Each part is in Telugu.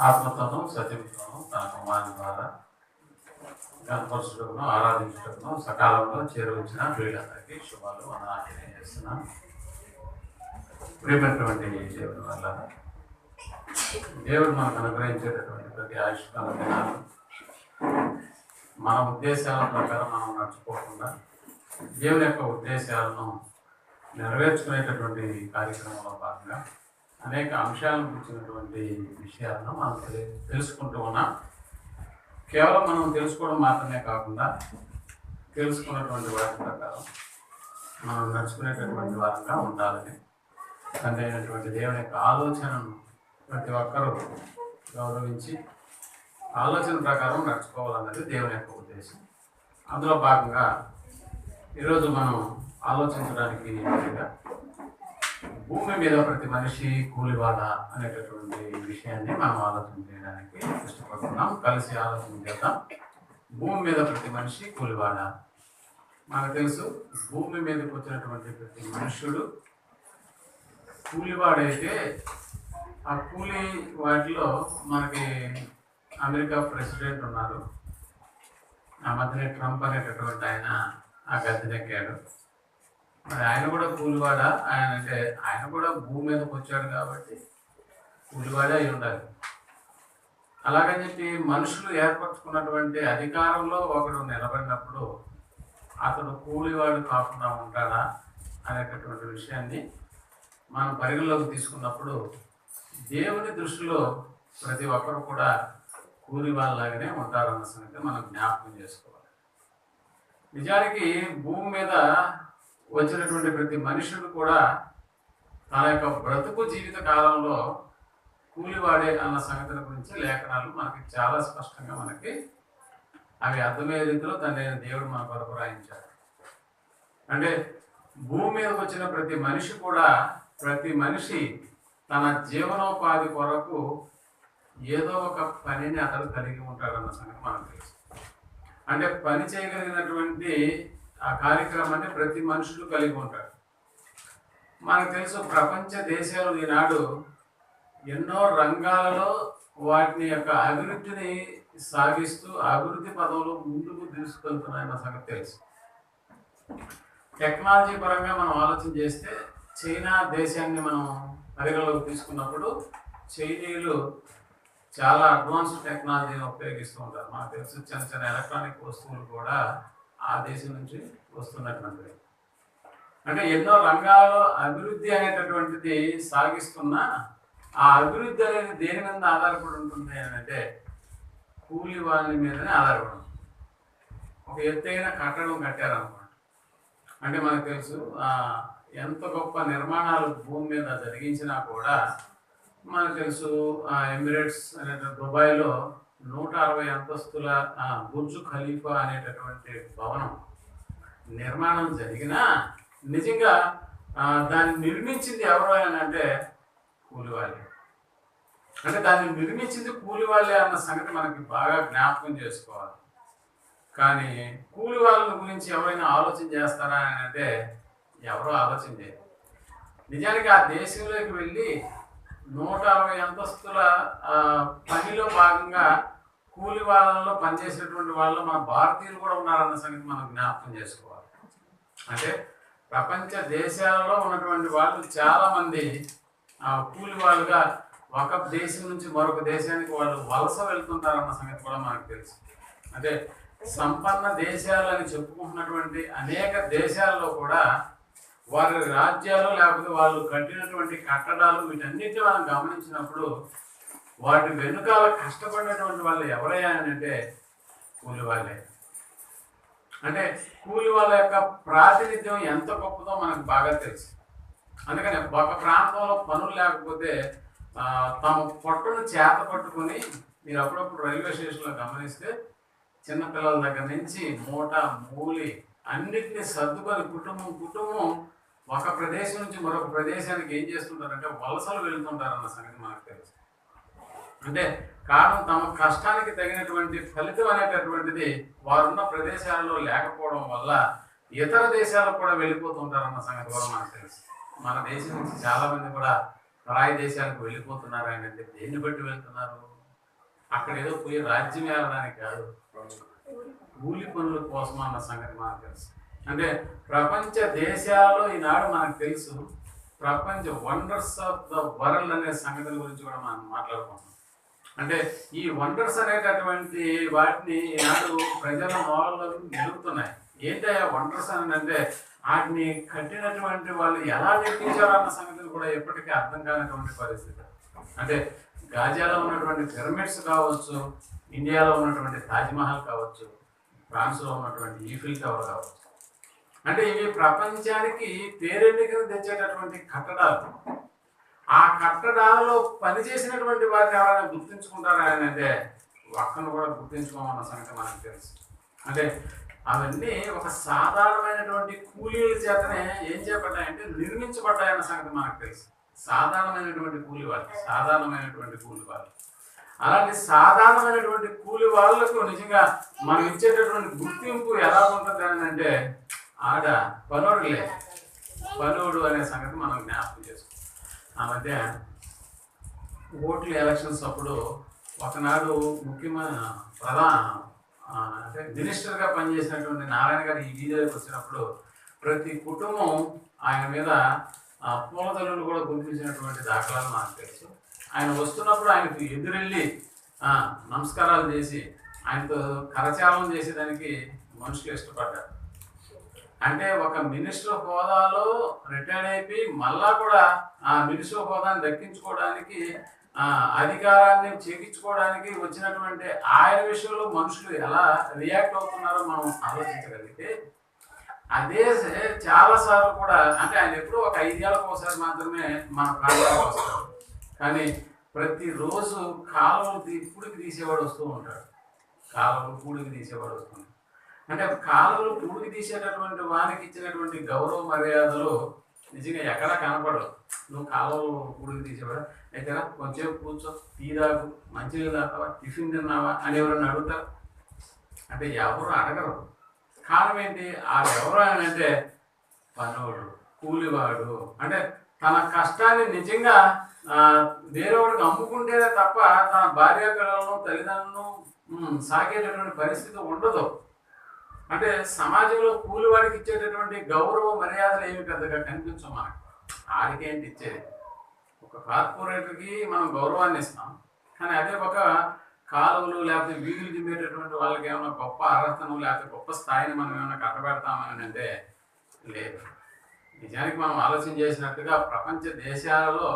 ఆత్మతోనూ సత్యంతోనూ తన కుమారుని ద్వారా కనపరచుటకును ఆరాధించుటకును సకాలంలో చేరువచ్చిన ప్రియులందరికీ శుభాలు వందనాలు తెలియజేస్తున్నాను. ప్రియమైనటువంటి దేవుని వల్ల దేవుడు మనకు అనుగ్రహించేటటువంటి ప్రతి ఆయుష్కాల దినాలు మన ఉద్దేశాల ప్రకారం మనం నడుచుకోకుండా దేవుని యొక్క ఉద్దేశాలను నెరవేర్చుకునేటటువంటి కార్యక్రమంలో భాగంగా అనేక అంశాలను గురించినటువంటి విషయాలను మనం తెలుసుకుంటూ ఉన్నాం. కేవలం మనం తెలుసుకోవడం మాత్రమే కాకుండా తెలుసుకున్నటువంటి వాటి ప్రకారం మనం నడుచుకునేటటువంటి వారంగా ఉండాలని తండ్రి అయినటువంటి దేవుని యొక్క ఆలోచనను ప్రతి ఒక్కరూ గౌరవించి ఆలోచన ప్రకారం నడుచుకోవాలన్నది దేవుని యొక్క ఉద్దేశం. అందులో భాగంగా ఈరోజు మనం ఆలోచించడానికి భూమి మీద ప్రతి మనిషి కూలివాడ అనేటటువంటి విషయాన్ని మనం ఆలోచన చేయడానికి ఇష్టపడుతున్నాం. కలిసి ఆలోచన చేద్దాం. భూమి మీద ప్రతి మనిషి కూలివాడ. మనకు తెలుసు, భూమి మీదకి వచ్చినటువంటి ప్రతి మనుష్యుడు కూలివాడైతే ఆ కూలి వాటిలో మనకి అమెరికా ప్రెసిడెంట్ ఉన్నారు. ఆ మధ్యనే ట్రంప్ అనేటటువంటి ఆయన ఆ గద్దెనెక్కాడు. మరి ఆయన కూడా కూలివాడ. ఆయన కూడా భూమి మీదకి వచ్చాడు కాబట్టి కూలివాడే అయి ఉండాలి. అలాగని చెప్పి మనుషులు ఏర్పరచుకున్నటువంటి అధికారంలో ఒకడు నిలబడినప్పుడు అతడు కూలివాడు కాకుండా ఉంటాడా అనేటటువంటి విషయాన్ని మనం పరిగణలోకి తీసుకున్నప్పుడు దేవుని దృష్టిలో ప్రతి ఒక్కరు కూడా కూలి వాళ్ళలాగానే ఉంటారన్న సంగతి మనం జ్ఞాపకం చేసుకోవాలి. నిజానికి భూమి మీద వచ్చినటువంటి ప్రతి మనుషుడు కూడా తన యొక్క బ్రతుకు జీవిత కాలంలో కూలివాడే అన్న సంగతుల గురించి లేఖనాలు మనకి చాలా స్పష్టంగా మనకి అవి అర్థమయ్యే రీతిలో తండ్రి దేవుడు మన కొరకు రాయించాడు. అంటే భూమి మీదకి వచ్చిన ప్రతి మనిషి తన జీవనోపాధి కొరకు ఏదో ఒక పనిని అతడు కలిగి ఉంటాడన్న సంగతి మనకు తెలుసు. అంటే పని చేయగలిగినటువంటి ఆ కార్యక్రమాన్ని ప్రతి మనుషులు కలిగి ఉంటాడు. మనకు తెలుసు, ప్రపంచ దేశాలు ఈనాడు ఎన్నో రంగాలలో వాటిని యొక్క అభివృద్ధిని సాగిస్తూ అభివృద్ధి పదంలో ముందుకు తీసుకెళ్తున్నాయన్న సంగతి తెలుసు. టెక్నాలజీ పరంగా మనం ఆలోచన చేస్తే చైనా దేశాన్ని మనం పరిగణలోకి తీసుకున్నప్పుడు చైనీయులు చాలా అడ్వాన్స్డ్ టెక్నాలజీని ఉపయోగిస్తూ ఉంటారు. మనకు తెలుసు, చిన్న చిన్న ఎలక్ట్రానిక్ వస్తువులు కూడా ఆ దేశం నుంచి వస్తున్నటువంటిది. అంటే ఎన్నో రంగాల్లో అభివృద్ధి అనేటటువంటిది సాగిస్తున్న ఆ అభివృద్ధి అనేది దేని మీద ఆధారపడి ఉంటుంది అంటే కూలి వాళ్ళ మీదనే ఆధారపడి ఉంటుంది. ఒక ఎత్తైన కట్టడం కట్టారనుకోండి, అంటే మనకు తెలుసు ఎంత గొప్ప నిర్మాణాలు భూమి మీద జరిగించినా కూడా మనకు తెలుసు, ఎమిరేట్స్ అనే దుబాయ్లో 160 అంతస్తుల బుర్జ్ ఖలీఫా అనేటటువంటి భవనం నిర్మాణం జరిగినా నిజంగా దాన్ని నిర్మించింది ఎవరు అని అంటే కూలివాళ్ళే. అంటే దాన్ని నిర్మించింది కూలివాళ్ళే అన్న సంగతి మనకి బాగా జ్ఞాపకం చేసుకోవాలి. కానీ కూలి వాళ్ళ గురించి ఎవరైనా ఆలోచన చేస్తారా అని అంటే ఎవరో ఆలోచన చేయరు. నిజానికి ఆ దేశంలోకి వెళ్ళి 160 అంతస్తుల పనిలో భాగంగా కూలి వాళ్ళలో పనిచేసేటువంటి వాళ్ళు మన భారతీయులు కూడా ఉన్నారన్న సంగతి మనం జ్ఞాపకం చేసుకోవాలి. అంటే ప్రపంచ దేశాలలో ఉన్నటువంటి వాళ్ళు చాలామంది కూలి వాళ్ళుగా ఒక దేశం నుంచి మరొక దేశానికి వాళ్ళు వలస వెళ్తుంటారన్న సంగతి కూడా మనకు తెలుసు. అంటే సంపన్న దేశాలు అని చెప్పుకుంటున్నటువంటి అనేక దేశాల్లో కూడా వారి రాజ్యాలు లేకపోతే వాళ్ళు కట్టినటువంటి కట్టడాలు వీటన్నిటిని మనం గమనించినప్పుడు వాటి వెనుకాల కష్టపడినటువంటి వాళ్ళు ఎవరయ్యా అని అంటే కూలి వాళ్ళే. అంటే కూలి వాళ్ళ యొక్క ప్రాతినిధ్యం ఎంత గొప్పదో మనకు బాగా తెలుసు. అందుకని ఒక ప్రాంతంలో పనులు లేకపోతే తమ పొట్టను చేత పట్టుకొని మీరు అప్పుడప్పుడు రైల్వే స్టేషన్లో గమనిస్తే చిన్నపిల్లల దగ్గర నుంచి మూట మూలి అన్నిటినీ సర్దుకొని కుటుంబం ఒక ప్రదేశం నుంచి మరొక ప్రదేశానికి ఏం చేస్తుంటారంటే వలసలు వెళుతుంటారన్న సంగతి మనకు తెలుసు. అంటే కారణం తమ కష్టానికి తగినటువంటి ఫలితం అనేటటువంటిది వారున్న ప్రదేశాలలో లేకపోవడం వల్ల ఇతర దేశాలకు కూడా వెళ్ళిపోతుంటారన్న సంగతి కూడా మనకు తెలుసు. మన దేశం నుంచి చాలా మంది కూడా పరాయి దేశాలకు వెళ్ళిపోతున్నారు. అంటే దేన్ని బట్టి వెళ్తున్నారు? అక్కడ ఏదో పోయి రాజ్యం ఏలడానికి కాదు, కూలి పనుల కోసం అన్న సంగతి మనకు తెలుసు. అంటే ప్రపంచ దేశాల్లో ఈనాడు మనకు తెలుసు ప్రపంచ వండర్స్ ఆఫ్ ద వరల్డ్ అనే సంగతుల గురించి కూడా మనం మాట్లాడుకుంటున్నాం. అంటే ఈ వండర్స్ అనేటటువంటి వాటిని ఈనాడు ప్రజల నోళ్ళలో నిలుపుతున్నాయి. ఏంటయ్యా వండర్స్ అని అంటే వాటిని కట్టినటువంటి వాళ్ళు ఎలా నిర్మించారు అన్న సంగతులు కూడా ఎప్పటికీ అర్థం కానటువంటి పరిస్థితి. అంటే గాజాలో ఉన్నటువంటి పిరమిడ్స్ కావచ్చు, ఇండియాలో ఉన్నటువంటి తాజ్మహల్ కావచ్చు, ఫ్రాన్స్లో ఉన్నటువంటి ఈఫిల్ టవర్ కావచ్చు. అంటే ఇవి ప్రపంచానికి పేరెన్నికను తెచ్చేటటువంటి కట్టడాలు. ఆ కట్టడాలలో పనిచేసినటువంటి వారిని ఎవరైనా గుర్తించుకుంటారా అని అంటే ఒక్కను కూడా గుర్తించుకోమన్న సంగతి మనకు తెలుసు. అంటే అవన్నీ ఒక సాధారణమైనటువంటి కూలీల చేతనే ఏం చేపట్టాయంటే నిర్మించబడ్డాయన్న సంగతి మనకు తెలుసు. సాధారణమైనటువంటి కూలి వాళ్ళు అలాంటి సాధారణమైనటువంటి కూలి వాళ్ళకు నిజంగా మనం ఇచ్చేటటువంటి గుర్తింపు ఎలా ఉంటుంది అని అంటే ఆడ పనుడు అనే సంగతి మనం జ్ఞాపకం చేసుకోం. ఆ మధ్య ఓట్ల ఎలక్షన్స్ అప్పుడు ఒకనాడు ముఖ్యమైన అంటే మినిస్టర్గా పనిచేసినటువంటి నారాయణ గారు ఈ వీధిలోకి వచ్చినప్పుడు ప్రతి కుటుంబం ఆయన మీద పూలదల్లులు కూడా గుర్తించినటువంటి దాఖలాలు నాకు తెలుసు. ఆయన వస్తున్నప్పుడు ఆయనకు ఎదురెళ్ళి నమస్కారాలు చేసి ఆయనతో కరచాలనం చేసేదానికి మనుషులు ఇష్టపడ్డారు. అంటే ఒక మినిస్టర్ హోదాలో రిటైర్డ్ అయిపోయి మళ్ళా కూడా ఆ మినిస్టర్ హోదాన్ని దక్కించుకోవడానికి అధికారాన్ని చేకించుకోవడానికి వచ్చినటువంటి ఆయన విషయంలో మనుషులు ఎలా రియాక్ట్ అవుతున్నారో మనం ఆలోచించగలిగితే అదే చాలాసార్లు కూడా అంటే ఆయన ఎప్పుడూ ఒక 5 ఏళ్ళకు ఒకసారి మాత్రమే మన ప్రాంతానికి వస్తారు. కానీ ప్రతిరోజు కాలువలు పూడికి తీసేవాడు వస్తూ ఉంటాడు. అంటే కాలువలు పూడికి తీసేటటువంటి వానికి ఇచ్చినటువంటి గౌరవ మర్యాదలు నిజంగా ఎక్కడా కనపడవు. నువ్వు కాలువలు పూడికి తీసేవాడు అయితే కొంచెం కూర్చో, టీ తాగు, మంచినీళ్ళు తాగుతావా, టిఫిన్ తిన్నావా అని ఎవరన్నా అడుగుతారు అంటే ఎవరు అడగరు. కారణం ఏంటి? ఎవరు అని అంటే పనోడు, కూలివాడు. అంటే తన కష్టాన్ని నిజంగా వేరేవాడికి అమ్ముకుంటేనే తప్ప తన భార్య పిల్లలను తల్లిదండ్రులను సాగేటటువంటి పరిస్థితి ఉండదు. అంటే సమాజంలో కూలివాడికి ఇచ్చేటటువంటి గౌరవ మర్యాదలు ఏమి పెద్దగా కనిపించవు మనకు. ఆడికేంటి ఇచ్చేది? ఒక కార్పొరేటర్కి మనం గౌరవాన్ని ఇస్తాం, కానీ అదే ఒక కాలువలు లేకపోతే వీధులు దిమ్మేటటువంటి వాళ్ళకి ఏమైనా గొప్ప అర్హతను లేకపోతే గొప్ప స్థాయిని మనం ఏమైనా కట్టబెడతామని అంటే లేదు. నిజానికి మనం ఆలోచన చేసినట్టుగా ప్రపంచ దేశాలలో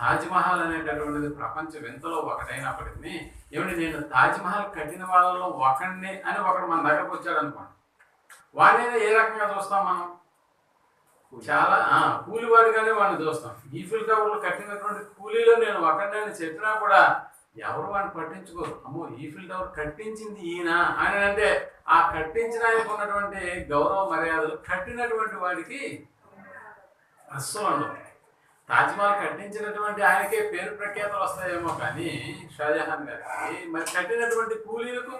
తాజ్మహల్ అనేటటువంటిది ప్రపంచ వింతలో ఒకటైనప్పటికీ ఏమిటి నేను తాజ్మహల్ కట్టిన వాళ్ళలో ఒకడిని అని ఒకడు మన దగ్గరకు వచ్చాడు అనుకోండి, వాడినైనా ఏ రకంగా చూస్తాం మనం? చాలా కూలివాడిగానే వాడిని చూస్తాం. ఈఫిల్ టవర్లు కట్టినటువంటి కూలీలో నేను ఒకడిని అని చెప్పినా కూడా ఎవరు వాడిని పట్టించుకోరు. అమ్మో ఈఫిల్ టవర్ కట్టించింది ఈయన అని అంటే ఆ కట్టించిన ఆయనకు ఉన్నటువంటి గౌరవ మర్యాదలు కట్టినటువంటి వాడికి అస్సలు ఉండవు. తాజ్మహల్ కట్టించినటువంటి ఆయనకే పేరు ప్రఖ్యాతలు వస్తాయేమో కానీ షాజహాన్ గారికి మరి కట్టినటువంటి కూలీలకు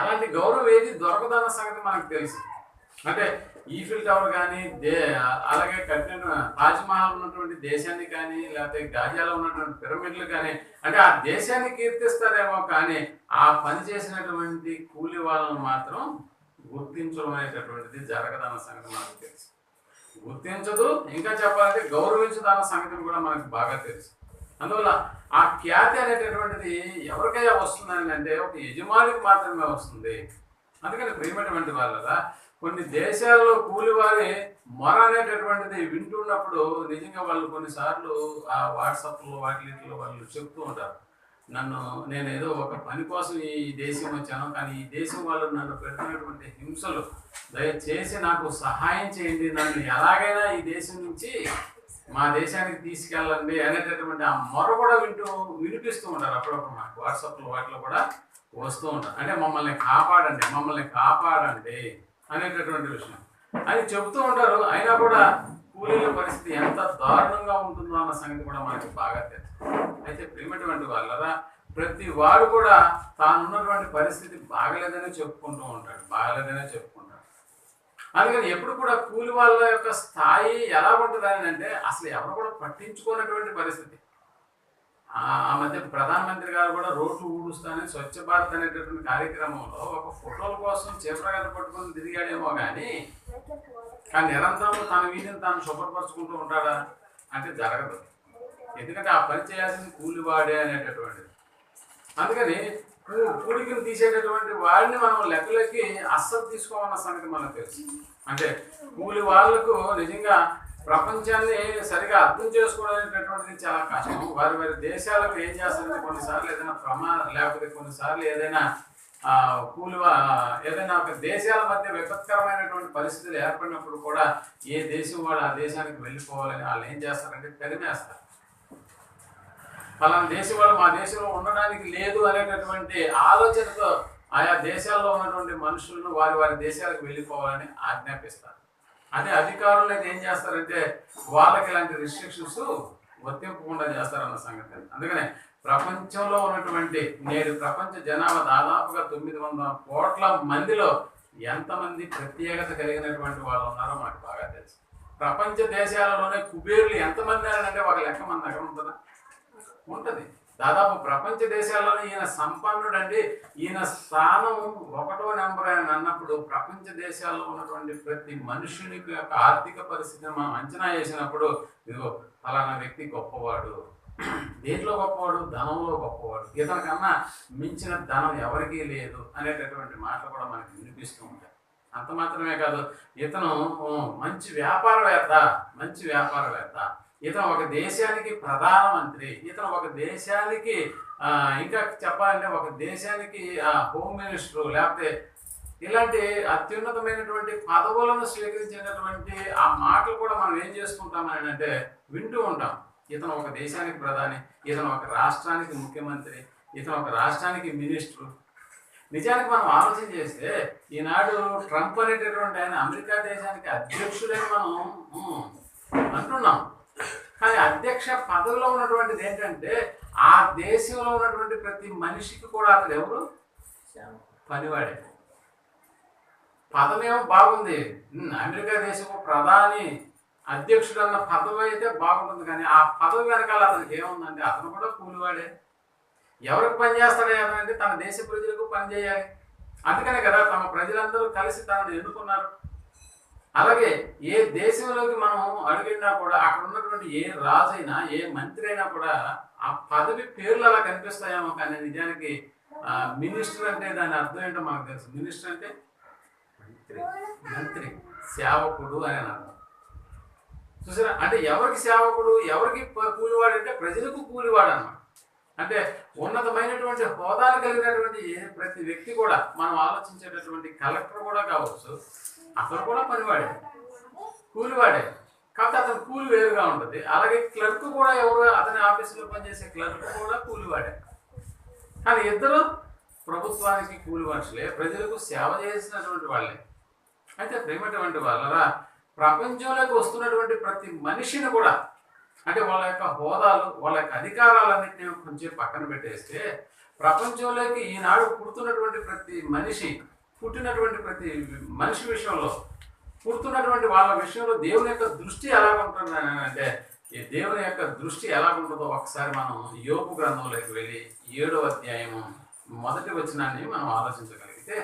అలాంటి గౌరవం ఏది దొరకదన్న సంగతి మనకు తెలుసు. అంటే ఈఫిల్ టవర్ కానీ అలాగే కట్టిన తాజ్మహల్ ఉన్నటువంటి దేశాన్ని కానీ లేకపోతే గాజాలో ఉన్నటువంటి పిరమిడ్లు కానీ అంటే ఆ దేశాన్ని కీర్తిస్తారేమో కానీ ఆ పని చేసినటువంటి కూలి వాళ్ళను మాత్రం గుర్తించడం అనేటటువంటిది జరగదన్న సంగతి మనకు తెలుసు. గుర్తించదు, ఇంకా చెప్పాలంటే గౌరవించదన్న సంగతి కూడా మనకు బాగా తెలుసు. అందువల్ల ఆ ఖ్యాతి అనేటటువంటిది ఎవరికైనా వస్తుందని అంటే ఒక యజమానికి మాత్రమే వస్తుంది. అందుకని ప్రియమైనటువంటి వాళ్ళ కొన్ని దేశాల్లో కూలివారి మొర అనేటటువంటిది వింటున్నప్పుడు నిజంగా వాళ్ళు కొన్నిసార్లు ఆ వాట్సాప్లో వాటిలో వాళ్ళు చెప్తూ ఉంటారు, నేను ఏదో ఒక పని కోసం ఈ దేశం వచ్చాను, కానీ ఈ దేశం వాళ్ళు నన్ను పెడుతున్నటువంటి హింసలు దయచేసి నాకు సహాయం చేయండి, నన్ను ఎలాగైనా ఈ దేశం నుంచి మా దేశానికి తీసుకెళ్ళండి అనేటటువంటి ఆ మొర కూడా వినిపిస్తూ ఉంటారు. అప్పుడప్పుడు మాకు వాట్సాప్లో వాటిలో కూడా వస్తూ ఉంటారు. అంటే మమ్మల్ని కాపాడండి అనేటటువంటి విషయం అని చెబుతూ ఉంటారు. అయినా కూడా కూలీల పరిస్థితి ఎంత దారుణంగా ఉంటుందో అన్న సంగతి కూడా మనకి బాగా తెలుసు. అయితే ప్రియమైనటువంటి వాళ్ళరా ప్రతి వాడు కూడా తానున్నటువంటి పరిస్థితి బాగలేదనే చెప్పుకుంటూ ఉంటాడు. అందుకని ఎప్పుడు కూడా కూలి వాళ్ళ యొక్క స్థాయి ఎలా ఉంటుంది అని అంటే అసలు ఎవరు కూడా పట్టించుకున్నటువంటి పరిస్థితి. ఆ మధ్య ప్రధానమంత్రి గారు కూడా రోడ్లు ఊడుస్తానని స్వచ్ఛ భారత్ అనేటటువంటి కార్యక్రమంలో ఒక ఫోటోల కోసం చీప్రగత పట్టుకొని తిరిగాడేమో కానీ నిరంతరం తన వీధిని తాను శుభ్రపరుచుకుంటూ ఉంటాడా అంటే జరగదు. ఎందుకంటే ఆ పని చేయాల్సింది కూలివాడే అనేటటువంటిది. అందుకని కూలికను తీసేటటువంటి వాడిని మనం లెక్కలకి అస్సలు తీసుకోమన్న సంగతి మనకు తెలుసు. అంటే కూలి వాళ్ళకు నిజంగా ప్రపంచాన్ని సరిగా అర్థం చేసుకోవడం అనేటటువంటిది చాలా కష్టం. వారి వారి దేశాలకు ఏం చేస్తారంటే కొన్నిసార్లు ఏదైనా ప్రమాదం లేకపోతే కొన్నిసార్లు ఏదైనా ఏదైనా ఒక దేశాల మధ్య విపత్కరమైనటువంటి పరిస్థితులు ఏర్పడినప్పుడు కూడా ఏ దేశం వాడు ఆ దేశానికి వెళ్ళిపోవాలని వాళ్ళు ఏం చేస్తారంటే తరిమేస్తారు. ఫలానా దేశం వాళ్ళు మా దేశంలో ఉండడానికి లేదు అనేటటువంటి ఆలోచనతో ఆయా దేశాల్లో ఉన్నటువంటి మనుషులను వారి వారి దేశాలకు వెళ్ళిపోవాలని ఆజ్ఞాపిస్తారు. అదే అధికారులు అయితే ఏం చేస్తారంటే వాళ్ళకి ఇలాంటి రిస్ట్రిక్షన్స్ వర్తింపకుండా చేస్తారన్న సంగతి. అందుకనే ప్రపంచంలో ఉన్నటువంటి నేడు ప్రపంచ జనాభా దాదాపుగా 900 కోట్ల మందిలో ఎంతమంది ప్రత్యేకత కలిగినటువంటి వాళ్ళు ఉన్నారో మనకు బాగా తెలుసు. ప్రపంచ దేశాలలోనే కుబేరులు ఎంతమంది అంటే ఒక లెక్క మన దగ్గర ఉంటుందా? ఉంటుంది. దాదాపు ప్రపంచ దేశాల్లోనే ఈయన సంపన్నుడు అండి, ఈయన స్థానం 1వ నెంబర్ అని అన్నప్పుడు ప్రపంచ దేశాల్లో ఉన్నటువంటి ప్రతి మనుషునికి యొక్క ఆర్థిక పరిస్థితిని మనం అంచనా వేసినప్పుడు ఇదిగో ఫలానా వ్యక్తి గొప్పవాడు. దేంట్లో గొప్పవాడు? ధనంలో గొప్పవాడు. ఇతనికన్నా మించిన ధనం ఎవరికీ లేదు అనేటటువంటి మాటలు కూడా మనకి వినిపిస్తూ ఉంటాయి. అంత మాత్రమే కాదు, ఇతను మంచి వ్యాపారవేత్త, ఇతను ఒక దేశానికి ప్రధానమంత్రి, ఇతను ఒక దేశానికి ఇంకా చెప్పాలంటే ఒక దేశానికి హోమ్ మినిస్టర్, లేకపోతే ఇలాంటి అత్యున్నతమైనటువంటి పదవులను స్వీకరించినటువంటి ఆ మాటలు కూడా మనం ఏం చేసుకుంటామని అంటే వింటూ ఉంటాం. ఇతను ఒక దేశానికి ప్రధాని, ఇతను ఒక రాష్ట్రానికి ముఖ్యమంత్రి, ఇతను ఒక రాష్ట్రానికి మినిస్టరు. నిజానికి మనం ఆలోచన చేస్తే ఈనాడు ట్రంప్ అనేటటువంటి ఆయన అమెరికా దేశానికి అధ్యక్షుడని మనం అంటున్నాం. కానీ అధ్యక్ష పదవిలో ఉన్నటువంటిది ఏంటంటే ఆ దేశంలో ఉన్నటువంటి ప్రతి మనిషికి కూడా అతడు ఎవరు? పనివాడే. పదమేమో బాగుంది, అమెరికా దేశపు ప్రధాని అధ్యక్షుడు అన్న పదవి అయితే బాగుంటుంది. కానీ ఆ పదవి వెనకాల అతనికి ఏముందంటే అతను కూడా కూలివాడే. ఎవరికి పని చేస్తాడే అంటే తన దేశ ప్రజలకు పని చేయాలి. అందుకనే కదా తమ ప్రజలందరూ కలిసి తనను ఎన్నుకున్నారు. అలాగే ఏ దేశంలోకి మనం అడిగినా కూడా అక్కడ ఉన్నటువంటి ఏ రాజైనా ఏ మంత్రి అయినా కూడా ఆ పదవి పేర్లు అలా కనిపిస్తాయేమో, కానీ నిజానికి మినిస్టర్ అంటే దాని అర్థం ఏంటో మనకు తెలుసు. మినిస్టర్ అంటే మంత్రి, సేవకుడు అని అర్థం. చూసారా? అంటే ఎవరికి సేవకుడు, ఎవరికి కూలివాడు అంటే ప్రజలకు కూలివాడు అన్నమాట. అంటే ఉన్నతమైనటువంటి హోదాలు కలిగినటువంటి ప్రతి వ్యక్తి కూడా మనం ఆలోచించేటటువంటి కలెక్టర్ కూడా కావచ్చు, అతను కూడా పనివాడే, కూలివాడే. కాకపోతే అతని కూలి వేరుగా ఉంటుంది. అలాగే క్లర్క్ కూడా ఎవరు అతని ఆఫీసులో పనిచేసే క్లర్క్ కూడా కూలివాడే. కానీ ఇద్దరు ప్రభుత్వానికి కూలి మనుషులే, ప్రజలకు సేవ చేసినటువంటి వాళ్ళే. అయితే ప్రేమటువంటి వాళ్ళరా ప్రపంచంలోకి వస్తున్నటువంటి ప్రతి మనిషిని కూడా అంటే వాళ్ళ యొక్క హోదాలు, వాళ్ళ యొక్క అధికారాలన్నింటినీ కొంచెం పక్కన పెట్టేస్తే ప్రపంచంలోకి ఈనాడు పుడుతున్నటువంటి ప్రతి మనిషి, పుట్టినటువంటి ప్రతి మనిషి విషయంలో, పుడుతున్నటువంటి వాళ్ళ విషయంలో దేవుని యొక్క దృష్టి ఎలా ఉంటుంది అంటే ఈ దేవుని యొక్క దృష్టి ఎలా ఉంటుందో ఒకసారి మనం యోబు గ్రంథంలోకి వెళ్ళి 7వ అధ్యాయము 1వ వచనాన్ని మనం ఆలోచించగలిగితే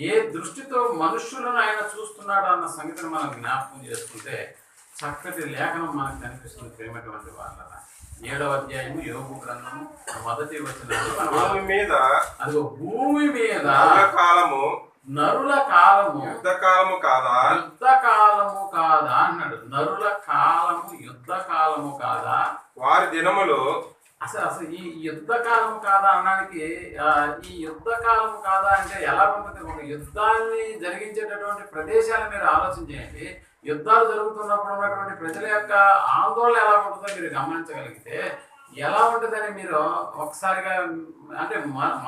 ఏ దృష్టితో మనుష్యులను ఆయన చూస్తున్నాడు అన్న సంగతిని మనం జ్ఞాపకం చేసుకుంటే చక్కటి లేఖనం మనకు కనిపిస్తుంది. ప్రేమటువంటి వాళ్ళ 7వ అధ్యాయము యోబు గ్రంథము 1వ వచనాన్ని అదిగో భూమి మీద నరుల కాలము యుద్ధ కాలము కాదా అన్నాడు. నరుల కాలము యుద్ధ కాలము కాదా? వారి దినములు అసలు ఈ యుద్ధ కాలం కాదా అనడానికి ఈ యుద్ధ కాలం కాదా అంటే ఎలా ఉంటుంది? ఒక యుద్ధాన్ని జరిగించేటటువంటి ప్రదేశాలు మీరు ఆలోచన చేయండి. యుద్ధాలు జరుగుతున్నప్పుడు ఉన్నటువంటి ప్రజల యొక్క ఆందోళన ఎలా ఉంటుందో మీరు గమనించగలిగితే ఎలా ఉంటుందని మీరు ఒకసారిగా అంటే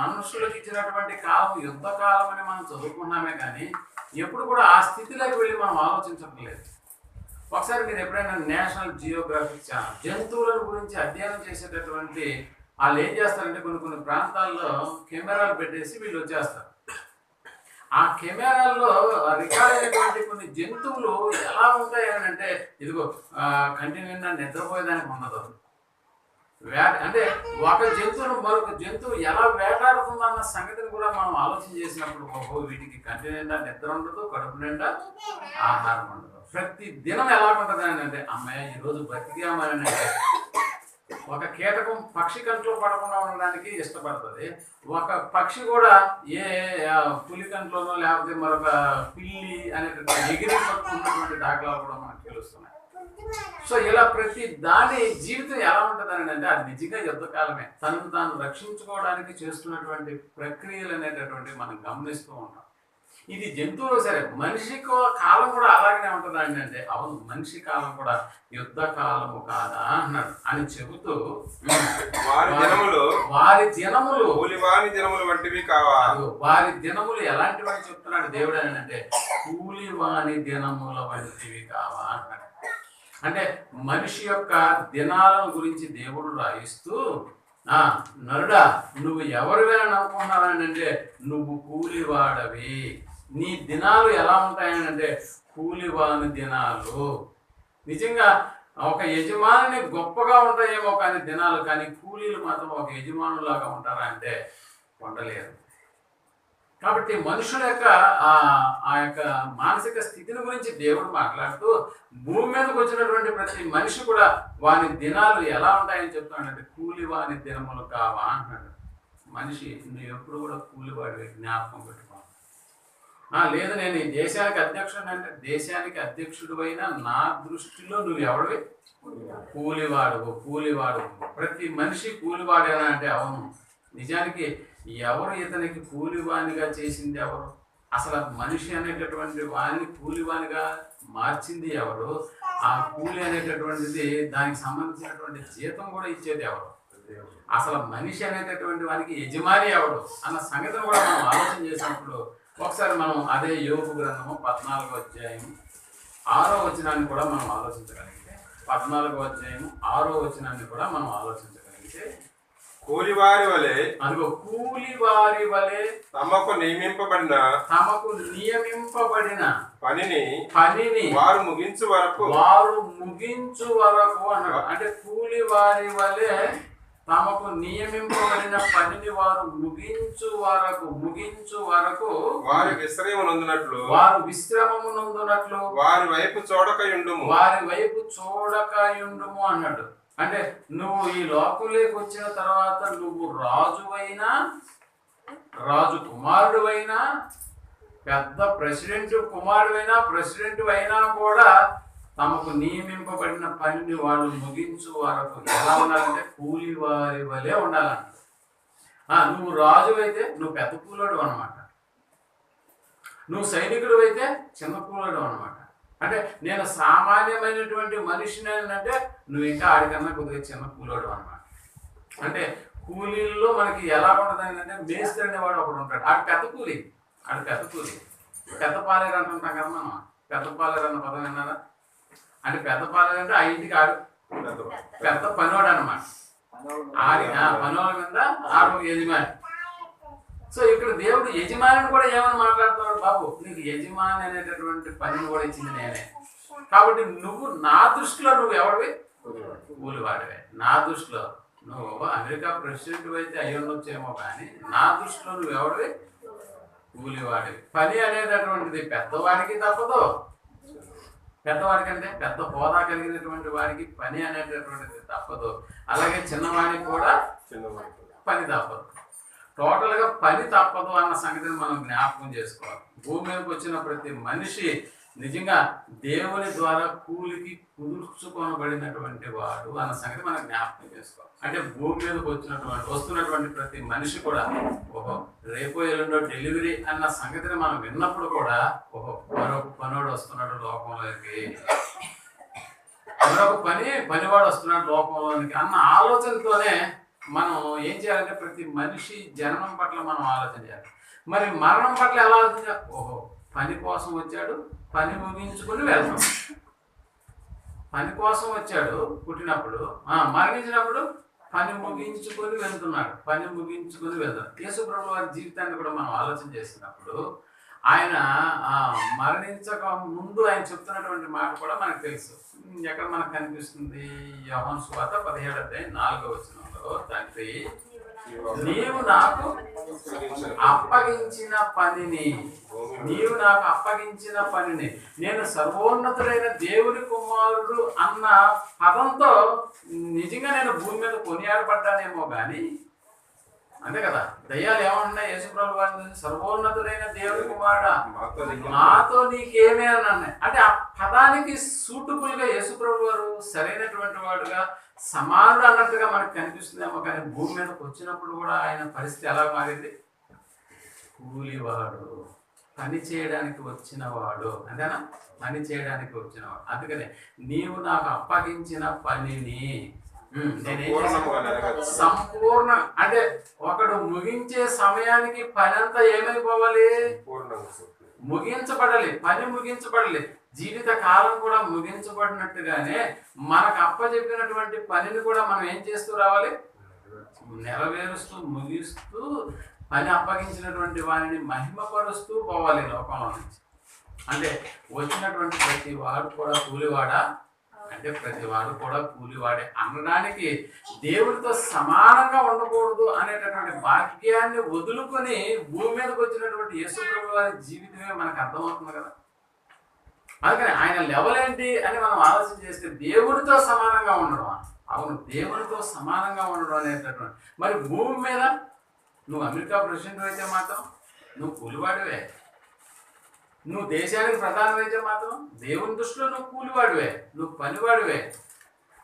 మనుషులకు ఇచ్చినటువంటి కాలం యుద్ధ కాలం అని మనం చదువుకున్నామే కానీ ఎప్పుడు కూడా ఆ స్థితిలోకి వెళ్ళి మనం ఆలోచించడం లేదు. ఒకసారి మీరు ఎప్పుడైనా నేషనల్ జియోగ్రఫిక్ ఛానల్ జంతువులను గురించి అధ్యయనం చేసేటటువంటి వాళ్ళు ఏం చేస్తారంటే కొన్ని ప్రాంతాల్లో కెమెరాలు పెట్టేసి వీళ్ళు వచ్చేస్తారు. ఆ కెమెరాల్లో రికార్డ్ అయినటువంటి కొన్ని జంతువులు ఎలా ఉంటాయి అని అంటే ఇదిగో కంటి నిండా నిద్రపోయేదానికి ఉండదు, అంటే ఒక జంతువును మరొక జంతువు ఎలా వేటాడుతుందన్న సంగతిని కూడా మనం ఆలోచన చేసినప్పుడు ఓహో వీటికి కంటి నిండా నిద్ర ఉండదు, కడుపు నిండా ఆహారం ఉండదు. ప్రతి దినం ఎలా ఉంటుంది అని అంటే అమ్మాయి ఈరోజు బతికామని అంటే ఒక కీటకం పక్షి కంట్లో పడకుండా ఉండడానికి ఇష్టపడుతుంది. ఒక పక్షి కూడా ఏ పులి కంట్లోనో లేకపోతే మరొక పిల్లి అనేటువంటి ఎగిరి పట్టుకున్నటువంటి దాఖలాలు కూడా మనకు తెలుస్తున్నాయి. సో ఇలా ప్రతి దాని జీవితం ఎలా ఉంటుందని అంటే అది నిజంగా యుద్ధకాలమే. తనను తాను రక్షించుకోవడానికి చేస్తున్నటువంటి ప్రక్రియలు అనేటటువంటి మనం గమనిస్తూ ఉంటాం. ఇది జంతువులు సరే, మనిషి కాలం కూడా అలాగనే ఉంటుందండి అంటే అవును, మనిషి కాలం కూడా యుద్ధ కాలము కాదా అన్నాడు అని చెబుతూ వారి దినములు వంటివి కావాలి. వారి దినములు ఎలాంటివి అని చెప్తున్నాడు దేవుడు అని అంటే కూలివాని దినముల వంటివి కావా అన్నాడు. అంటే మనిషి యొక్క దినాలను గురించి దేవుడు రాయిస్తూ నరుడా నువ్వు ఎవరివైనా అనుకుంటున్నావని అంటే నువ్వు కూలివాడవి, నీ దినాలు ఎలా ఉంటాయని అంటే కూలివాని దినాలు. నిజంగా ఒక యజమాని గొప్పగా ఉంటాయేమో కానీ దినాలు, కానీ కూలీలు మాత్రం ఒక యజమానులాగా ఉంటారా అంటే ఉండలేరు. కాబట్టి మనుషుల యొక్క ఆ యొక్క మానసిక స్థితిని గురించి దేవుడు మాట్లాడుతూ భూమి మీదకి వచ్చినటువంటి ప్రతి మనిషి కూడా వాని దినాలు ఎలా ఉంటాయని చెప్తున్నాడంటే కూలి వాని దినములు కావా అంటున్నాడు. మనిషి నువ్వు ఎప్పుడు కూడా కూలివాడి జ్ఞాపకం పెట్టుకో. లేదు నేను ఈ దేశానికి అధ్యక్షుడు అంటే దేశానికి అధ్యక్షుడు అయినా నా దృష్టిలో నువ్వు ఎవడివి కూలివాడు. ప్రతి మనిషి కూలివాడేనా అంటే అవును. నిజానికి ఎవరు ఇతనికి కూలివానిగా చేసింది ఎవరు? అసలు మనిషి అనేటటువంటి వాడిని కూలివానిగా మార్చింది ఎవరు? ఆ కూలి అనేటటువంటిది దానికి సంబంధించినటువంటి జీతం కూడా ఇచ్చేది ఎవరు? అసలు మనిషి అనేటటువంటి వానికి యజమాని ఎవడు అన్న సంగతిని కూడా మనం ఆలోచన చేసినప్పుడు ఒకసారి మనం అదే యోగు గ్రంథము 14వ అధ్యాయం 6వ వచనాన్ని కూడా మనం ఆలోచించగలిగితే 14వ అధ్యాయం 6వ వచనాన్ని కూడా మనం ఆలోచించగలిగితే కూలివారి వలె కూలివారి వలె తమకు నియమింపబడిన పనిని వారు ముగించు వరకు అన్నాడు. అంటే కూలివారి వలె తమకు నియమింపబడిన పనిని వారు ముగించు వరకు వారు విశ్రమమునందునట్లు వారి వైపు చూడకయుండుము అన్నాడు. అంటే నువ్వు ఈ లోకంలోకి వచ్చిన తర్వాత నువ్వు రాజు కుమారుడు పెద్ద ప్రెసిడెంట్ కుమారుడు అయినా కూడా తమకు నియమింపబడిన పనిని వాళ్ళు ముగించు వరకు ఎలా ఉండాలంటే కూలివారి వలె ఉండాలంట. నువ్వు రాజు అయితే నువ్వు పెద్ద కూలోడు అనమాట, నువ్వు సైనికుడు అయితే చిన్న కూలోడు అనమాట. అంటే నేను సామాన్యమైనటువంటి మనిషిని అంటే నువ్వు ఇంకా ఆడికన్నా కొద్దిగా చిన్న కూలోడు అనమాట. అంటే కూలీల్లో మనకి ఎలా ఉంటుంది అంటే మేస్త్రి అనేవాడు ఒకడు ఉంటాడు, ఆడు పెద్ద కూలి. పెద్ద పాలేరు అంటుంటాం కదా మనం. పెద్ద పాలేరు అన్న పదం విన్నారా? అంటే పెద్ద పాలేరు అంటే ఆ ఇంటికి ఆడు పెద్ద పనివాడు అనమాట. పనివాళ్ళ మీద ఆడు యజమాని. సో ఇక్కడ దేవుడు యజమానిని కూడా ఏమని మాట్లాడుతున్నాడు? బాబు నీకు యజమాని అనేటటువంటి పనిని కూడా ఇచ్చింది నేనే, కాబట్టి నువ్వు నా దృష్టిలో నువ్వు ఎవడివి? కూలివాడివే. నా దృష్టిలో నువ్వు అమెరికా ప్రెసిడెంట్ అయితే అయ్యి ఉండొచ్చేమో, కానీ నా దృష్టిలో నువ్వు ఎవడివి? కూలివాడివి. పని అనేటటువంటిది పెద్దవాడికి తప్పదు. పెద్దవాడికంటే పెద్ద హోదా కలిగినటువంటి వాడికి పని అనేటటువంటిది తప్పదు. అలాగే చిన్నవాడికి కూడా పని తప్పదు. టోటల్గా పని తప్పదు అన్న సంగతిని మనం జ్ఞాపకం చేసుకోవాలి. భూమి మీదకి వచ్చిన ప్రతి మనిషి నిజంగా దేవుని ద్వారా కూలికి కుదుర్చుకొనబడినటువంటి వాడు అన్న సంగతి మనం జ్ఞాపకం చేసుకోవాలి. అంటే భూమి మీదకి వస్తున్నటువంటి ప్రతి మనిషి కూడా ఓహో రేపు ఎల్లుండో డెలివరీ అన్న సంగతిని మనం విన్నప్పుడు కూడా ఓహో మరొక పనివాడు వస్తున్నాడు లోకంలోకి, మరొక పనివాడు వస్తున్నాడు లోకంలోనికి అన్న ఆలోచనతోనే మనం ఏం చేయాలంటే ప్రతి మనిషి జననం పట్ల మనం ఆలోచన చేయాలి. మరి మరణం పట్ల ఎలా ఆలోచన? ఓహో పని కోసం వచ్చాడు, పని ముగించుకొని వెళ్తాం. పని కోసం వచ్చాడు పుట్టినప్పుడు, మరణించినప్పుడు పని ముగించుకొని వెళ్తున్నాడు. యేసు ప్రభువు వారి జీవితాన్ని కూడా మనం ఆలోచన చేసినప్పుడు ఆయన మరణించక ముందు ఆయన చెప్తున్నటువంటి మాట కూడా మనకు తెలుసు. ఎక్కడ మనకు కనిపిస్తుంది? యోహాను సువార్త 17:4 తండ్రి నీవు నాకు అప్పగించిన పనిని నేను సర్వోన్నతుడైన దేవుని కుమారుడు అన్న పదంతో నిజంగా నేను భూమి మీద కొనియాడబడ్డానేమో కానీ, అంతే కదా, దయ్యాలు ఏమంటున్నాయి? యేసుప్రభు వారిని సర్వోన్నతుడైన దేవుని కుమారుడా నాతో నీకేమే అని అన్నాయి. అంటే ఆ పదానికి సూటబుల్ గా యేసుప్రభు వారు సరైనటువంటి వాడుగా సమానుడు అన్నట్టుగా మనకు కనిపిస్తుందేమో కానీ, భూమి మీదకి వచ్చినప్పుడు కూడా ఆయన పరిస్థితి ఎలా మారింది? కూలివాడు, పని చేయడానికి వచ్చినవాడు, అంతేనా? పని చేయడానికి వచ్చినవాడు. అందుకనే నీవు నాకు అప్పగించిన పనిని సంపూర్ణ, అంటే ఒకడు ముగించే సమయానికి పని అంతా ఏమైపోవాలి? ముగించబడాలి. పని ముగించబడాలి. జీవిత కాలం కూడా ముగించబడినట్టుగానే మనకు అప్పచెప్పినటువంటి పనిని కూడా మనం ఏం చేస్తూ రావాలి? నెరవేరుస్తూ ముగిస్తూ పని అప్పగించినటువంటి వారిని మహిమపరుస్తూ పోవాలి లోకంలో నుంచి. అంటే వచ్చినటువంటి ప్రతి వాడు కూడా కూలివాడా అంటే ప్రతి వాడు కూడా కూలివాడే అనడానికి దేవుడితో సమానంగా ఉండకూడదు అనేటటువంటి భాగ్యాన్ని వదులుకొని భూమి మీదకి వచ్చినటువంటి యేసుప్రభు వారి జీవితమే మనకు అర్థమవుతుంది కదా. అందుకని ఆయన లెవెల్ ఏంటి అని మనం ఆలోచన చేస్తే దేవుడితో సమానంగా ఉండడం. అవును, దేవుడితో సమానంగా ఉండడం అనేటటువంటి. మరి భూమి మీద నువ్వు అమెరికా ప్రెసిడెంట్ అయితే మాత్రం నువ్వు కూలివాడివే. నువ్వు దేశానికి ప్రధానమైతే మాత్రం దేవుని దృష్టిలో నువ్వు కూలివాడివే, నువ్వు పనివాడివే.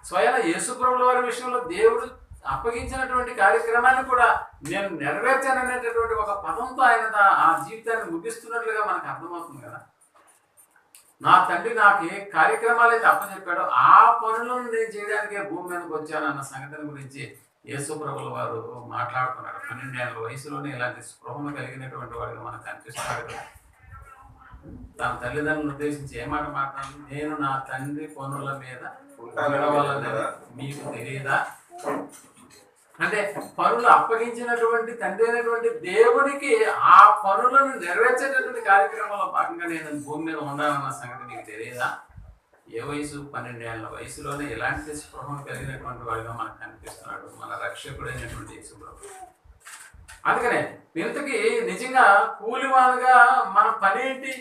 స్వయం యేసుప్రభుల వారి విషయంలో దేవుడు అప్పగించినటువంటి కార్యక్రమాన్ని కూడా నేను నెరవేర్చాననేటటువంటి ఒక పదంతో ఆయన ఆ జీవితాన్ని ముగిస్తున్నట్లుగా మనకు అర్థమవుతుంది కదా. నా తండ్రి నాకు ఏ కార్యక్రమాలు అయితే అప్పచెప్పాడో ఆ పనులను నేను చేయడానికే భూమి మీదకి వచ్చానన్న సంగతిని గురించి యేసుప్రభుల వారు మాట్లాడుతున్నారు. 12 ఏళ్ల వయసులోనే ఇలాంటి స్పృహను కలిగినటువంటి వాడిగా మనకు అనిపిస్తున్నాడు కదా. తన తల్లిదండ్రులను ఉద్దేశించి ఏ మాట మాట్లాడు? నేను నా తండ్రి పనుల మీద ఉండవలనని మీకు తెలియదా? అంటే పనులు అప్పగించినటువంటి తండ్రి అయినటువంటి దేవుడికి ఆ పనులను నెరవేర్చేటటువంటి కార్యక్రమంలో భాగంగా నేను భూమి మీద ఉండాలన్న సంగతి మీకు తెలియదా? ఏ వయసు? 12 ఏళ్ల వయసులోనే ఇలాంటి స్పృహం కలిగినటువంటి వాడిగా మనకు కనిపిస్తున్నాడు మన రక్షకుడైనటువంటి యేసుప్రభు. అందుకనే ఇంతకీ నిజంగా కూలివానిగా మన పని ఏంటి?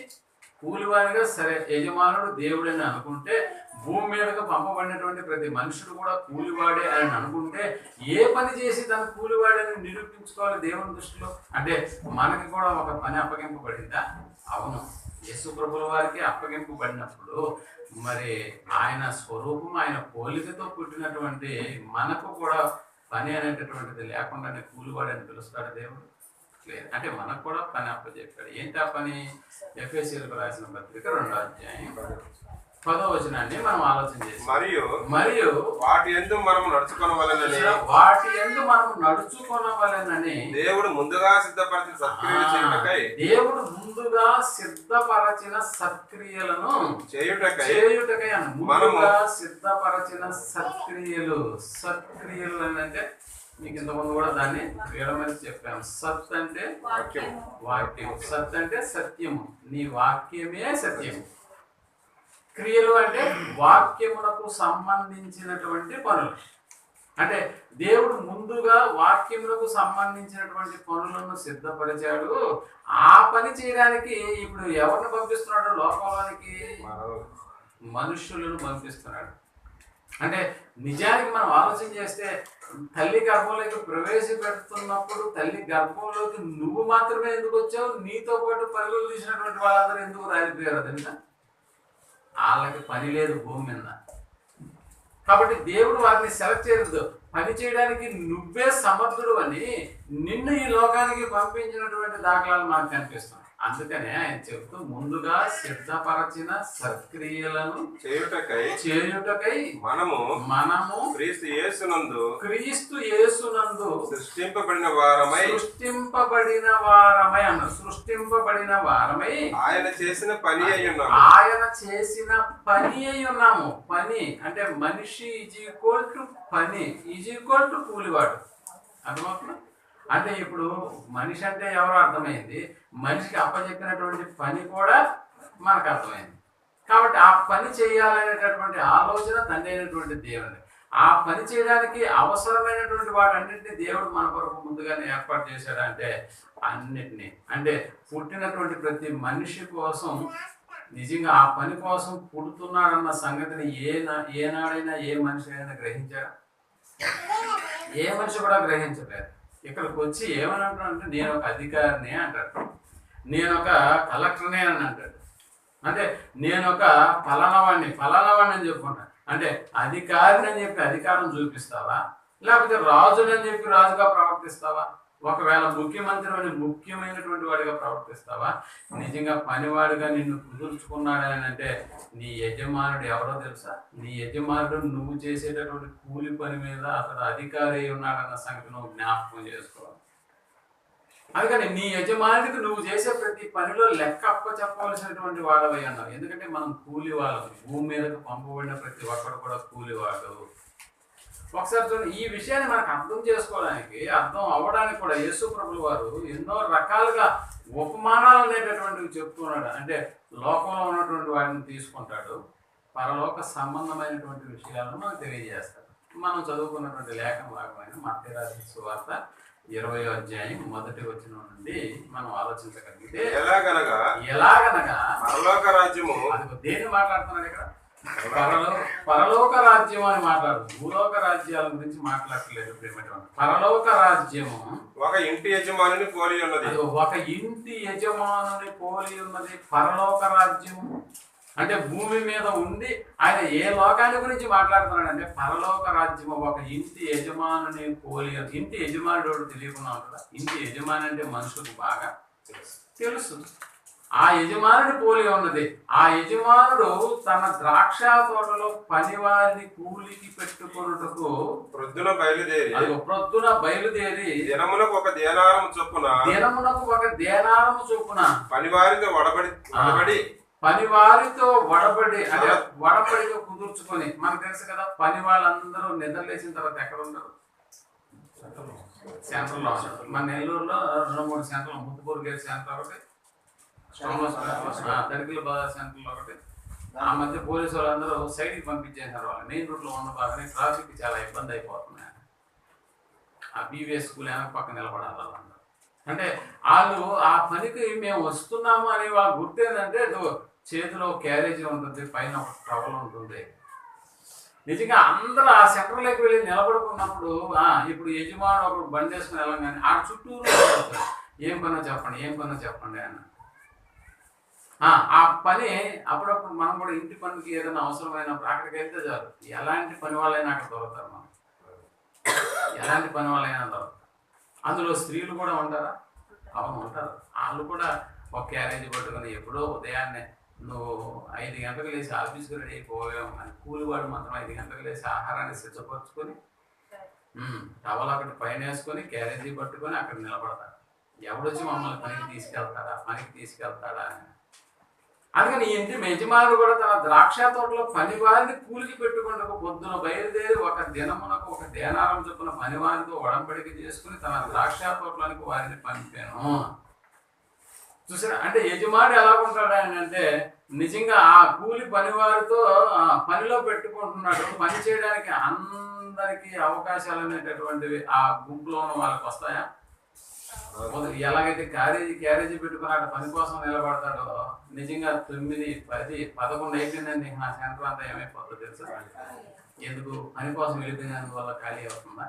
కూలివానిగా సరే యజమానుడు దేవుడని అనుకుంటే, భూమి మీదకు పంపబడినటువంటి ప్రతి మనుషుడు కూడా కూలివాడే అని అనుకుంటే, ఏ పని చేసి తన కూలివాడని నిరూపించుకోవాలి దేవుని దృష్టిలో? అంటే మనకి కూడా ఒక పని అప్పగింపబడిందా? అవును, యేసుప్రభుల వారికి అప్పగింపబడినప్పుడు మరి ఆయన స్వరూపం, ఆయన పోలికతో పుట్టినటువంటి మనకు కూడా పని అనేటటువంటిది లేకుండానే కూలివాడని పిలుస్తాడు దేవుడు? లేదు. అంటే మనకు కూడా పని అప్పచెప్పాడు. ఏంటి ఆ పని? ఎఫెసీయులకు రాసిన పత్రిక 2వ అధ్యాయం 10వ వచనాన్ని మనం ఆలోచన చేసి, మరియు వాటి యందు మనం నడుచుకొనవలెనని దేవుడు ముందుగా సిద్ధపరిచిన సత్క్రియలను చేయుటకై ముందుగా సిద్ధపరిచిన సత్క్రియలు అని అంటే మీకు ఇంతకుముందు కూడా దాన్ని వేయడమని చెప్పాము. సత్ అంటే వాక్యం, సత్ అంటే సత్యము, నీ వాక్యమే సత్యము. క్రియలు అంటే వాక్యమునకు సంబంధించినటువంటి పనులు. అంటే దేవుడు ముందుగా వాక్యములకు సంబంధించినటువంటి పనులను సిద్ధపరిచాడు. ఆ పని చేయడానికి ఇప్పుడు ఎవరిని పంపిస్తున్నాడు? లోకంలోనికి మనుషులను పంపిస్తున్నాడు. అంటే నిజానికి మనం ఆలోచన చేస్తే తల్లి గర్భంలోకి ప్రవేశపెడుతున్నప్పుడు తల్లి గర్భంలోకి నువ్వు మాత్రమే ఎందుకు వచ్చావు? నీతో పాటు పరుగులు తీసినటువంటి వాళ్ళందరూ ఎందుకు రాలిపోయారు తెలుసా? వాళ్ళకి పని లేదు భూమి మీద. కాబట్టి దేవుడు వారిని సెలెక్ట్ చేయలేదు. పని చేయడానికి నువ్వే సమర్థుడు అని నిన్ను ఈ లోకానికి పంపించినటువంటి దాఖలాలు మనకు కనిపిస్తున్నాయి. అందుకనే ఆయన చెప్తూ ముందుగా సిద్ధపరచిన సత్క్రియలను చేయుటకై మనము క్రీస్తు యేసునందు సృష్టింపబడిన వారమై ఆయన చేసిన పని అయి ఉన్నాము. పని అంటే మనిషి ఈజ్ ఈక్వల్ టు పని ఈజ్ ఈక్వల్ టు కూలివాడు. అర్థమవుతుంది? అంటే ఇప్పుడు మనిషి అంటే ఎవరో అర్థమైంది, మనిషికి అప్పచెప్పినటువంటి పని కూడా మనకు అర్థమైంది. కాబట్టి ఆ పని చేయాలనేటటువంటి ఆలోచన తండ్రి అయినటువంటి దేవుని, ఆ పని చేయడానికి అవసరమైనటువంటి వాటన్నింటినీ దేవుడు మన కొరకు ముందుగానే ఏర్పాటు చేశాడంటే అన్నిటినీ, అంటే పుట్టినటువంటి ప్రతి మనిషి కోసం నిజంగా ఆ పని కోసం పుడుతున్నాడన్న సంగతిని ఏనాడైనా ఏ మనిషి అయినా గ్రహించాడా? ఏ మనిషి కూడా గ్రహించలేదు. ఇక్కడికి వచ్చి ఏమని అంటాడంటే నేను ఒక అధికారిని అంటాడు, నేను ఒక కలెక్టర్నే అని అంటాడు, అంటే నేను ఒక ఫలానవాణ్ణి అని చెప్పుకుంటాను. అంటే అధికారిని అని చెప్పి అధికారం చూపిస్తావా, లేకపోతే రాజుని అని చెప్పి రాజుగా ప్రవర్తిస్తావా, ఒకవేళ ముఖ్యమంత్రి అని ముఖ్యమైనటువంటి వాడిగా ప్రవర్తిస్తావా? నిజంగా పనివాడిగా నిన్ను కుదుర్చుకున్నాడని అంటే నీ యజమానుడు ఎవరో తెలుసా? నీ యజమానుడు నువ్వు చేసేటటువంటి కూలి పని మీద అతడు అధికారి ఉన్నాడన్న సంగతి నువ్వు జ్ఞాపకం చేసుకోవాలి. అందుకని నీ యజమానికి నువ్వు చేసే ప్రతి పనిలో లెక్క చెప్పవలసినటువంటి వాడవై అన్నావు. ఎందుకంటే మనం కూలి వాళ్ళం, భూమి మీదకు పంపబడిన ప్రతి ఒక్కడు కూడా కూలివాడు. ఒకసారి చూడండి, ఈ విషయాన్ని మనకు అర్థం చేసుకోవడానికి, అర్థం అవ్వడానికి కూడా యేసు ప్రభువు వారు ఎన్నో రకాలుగా ఉపమానాలు అనేటటువంటివి చెప్తున్నాడు. అంటే లోకంలో ఉన్నటువంటి వాటిని తీసుకుంటాడు, పరలోక సంబంధమైనటువంటి విషయాలను మనకు తెలియజేస్తాడు. మనం చదువుకున్నటువంటి లేఖన భాగమైన మత్తయి రాసిన సువార్త 20వ అధ్యాయం 1వ వచనం నుండి మనం ఆలోచించగలిగితే, ఎలాగనగా పరలోక రాజ్యము, అది దేన్ని మాట్లాడుతున్నాడు ఇక్కడ? పరలోక రాజ్యం అని మాట్లాడు, భూలోక రాజ్యాల గురించి మాట్లాడలేదు. పరలోక రాజ్యము ఒక ఇంటి యజమానుని పోలి ఉన్నది. ఒక ఇంటి యజమానుని పోలి ఉన్నది పరలోక రాజ్యము. అంటే భూమి మీద ఉండి ఆయన ఏ లోకాన్ని గురించి మాట్లాడుతున్నాడు అంటే పరలోక రాజ్యము ఒక ఇంటి యజమానుని పోలి. ఇంటి యజమానుడు తెలియకుండా ఉంటుందా? ఇంటి యజమాని అంటే మనుషులకు బాగా తెలుసు. ఆ యజమానుడి పోలి ఉన్నది. ఆ యజమానుడు తన ద్రాక్ష తోటలో పనివారిని కూలికి పెట్టుకొనుటకు ప్రొద్దున బయలుదేరి దినమునకు ఒక దేనారము చొప్పున పనివారితో వడబడి అంటే వడబడిగా కుదుర్చుకొని, మనకు తెలుసు కదా పని వాళ్ళందరూ నిద్రలేసిన తర్వాత ఎక్కడ ఉండరు? సెంటర్లో ఉంటారు. మన నెల్లూరులో 2-3 సెంటర్లు, ముత్తుపూరు గేట్ సెంటర్ ఒకటి, తడికిల బజార్ సెంటర్లో ఒకటి. ఆ మధ్య పోలీసు వాళ్ళందరూ సైడ్కి పంపించేసారు. వాళ్ళు మెయిన్ రూట్లో ఉన్న బాగానే ట్రాఫిక్ చాలా ఇబ్బంది అయిపోతున్నాయి. ఆ బీవీఎస్ స్కూల్ వెనక పక్క నిలబడాలి వాళ్ళందరూ. అంటే వాళ్ళు ఆ పనికి మేము వస్తున్నాము అని వాళ్ళ గుర్తు ఏంటంటే చేతిలో క్యారేజీ ఉంటుంది, పైన ఒక టవల్ ఉంటుంది. నిజంగా అందరూ ఆ సెంటర్లోకి వెళ్ళి నిలబడుకున్నప్పుడు ఇప్పుడు యజమానుడు ఒకడు బండి వేసుకుని వెళ్ళగానే ఆ చుట్టూరు ఏం పనో చెప్పండి అన్న. ఆ పని అప్పుడప్పుడు మనం కూడా ఇంటి పనికి ఏదైనా అవసరమైనప్పుడు అక్కడికి వెళ్తే చాలు, ఎలాంటి పని వాళ్ళైనా అక్కడ దొరుకుతారు. మనం ఎలాంటి పని వాళ్ళైనా దొరుకుతారు. అందులో స్త్రీలు కూడా ఉంటారా? అవును ఉంటారు. వాళ్ళు కూడా ఒక క్యారేజీ పట్టుకుని ఎప్పుడో ఉదయాన్నే నువ్వు 5 గంటలకు లేచి ఆఫీస్కి రెడీ అయిపోయావు అని కూలివాడు మాత్రం 5 గంటలకు లేచి ఆహారాన్ని సిద్ధపరచుకొని టవల్ అక్కడ పైన వేసుకొని క్యారేజీ పట్టుకొని అక్కడ నిలబడతాడు. ఎవడొచ్చి మమ్మల్ని పనికి తీసుకెళ్తాడా అని. అందుకని ఈ ఇంటి యజమానుడు కూడా తన ద్రాక్ష తోటలో పనివారిని కూలికి పెట్టుకుంటూ పొద్దున బయలుదేరి ఒక దినమునకు ఒక దేనారం చొప్పున పనివారితో ఒడంబడిక చేసుకుని తన ద్రాక్ష తోటలోనికి వారిని పంపాను. చూసారా? అంటే యజమానుడు ఎలాగుంటాడు ఆయన అంటే నిజంగా ఆ కూలి పనివారితో పనిలో పెట్టుకుంటున్నాడు. పని చేయడానికి అందరికీ అవకాశాలు అనేటటువంటివి ఆ గుంపులో ఉన్న వాళ్ళకి వస్తాయా? ఎలాగైతే క్యారేజీ పెట్టుకుని అక్కడ పని కోసం నిలబడతాడో నిజంగా 9, 10, 11 అయిపోయిందండి. నా సెంటర్ అంతా ఏమైపోతుందో తెలుసా? ఎందుకు? పని కోసం వెళ్ళిపోయినందువల్ల ఖాళీ అవుతుందా?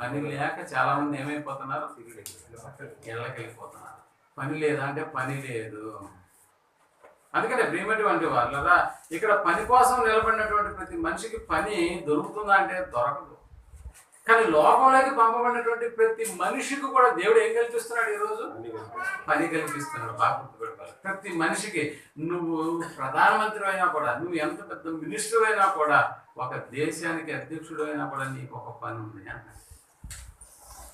పని లేక చాలా మంది ఏమైపోతున్నారు? ఇళ్ళకి వెళ్ళిపోతున్నారు. పని లేదా అంటే పని లేదు. అందుకనే ప్రియమైనటువంటి వాళ్ళరా, ఇక్కడ పని కోసం నిలబడినటువంటి ప్రతి మనిషికి పని దొరుకుతుందా అంటే దొరకదు. కానీ లోకంలోకి పంపబడినటువంటి ప్రతి మనిషికి కూడా దేవుడు ఏం కల్పిస్తున్నాడు? ఈరోజు పని కల్పిస్తున్నాడు. బాగా గుర్తుపెట్టుకోవాలి. ప్రతి మనిషికి, నువ్వు ప్రధానమంత్రి అయినా కూడా, నువ్వు ఎంత పెద్ద మినిస్టర్ అయినా కూడా, ఒక దేశానికి అధ్యక్షుడు అయినా కూడా నీకు ఒక పని ఉంది అన్న.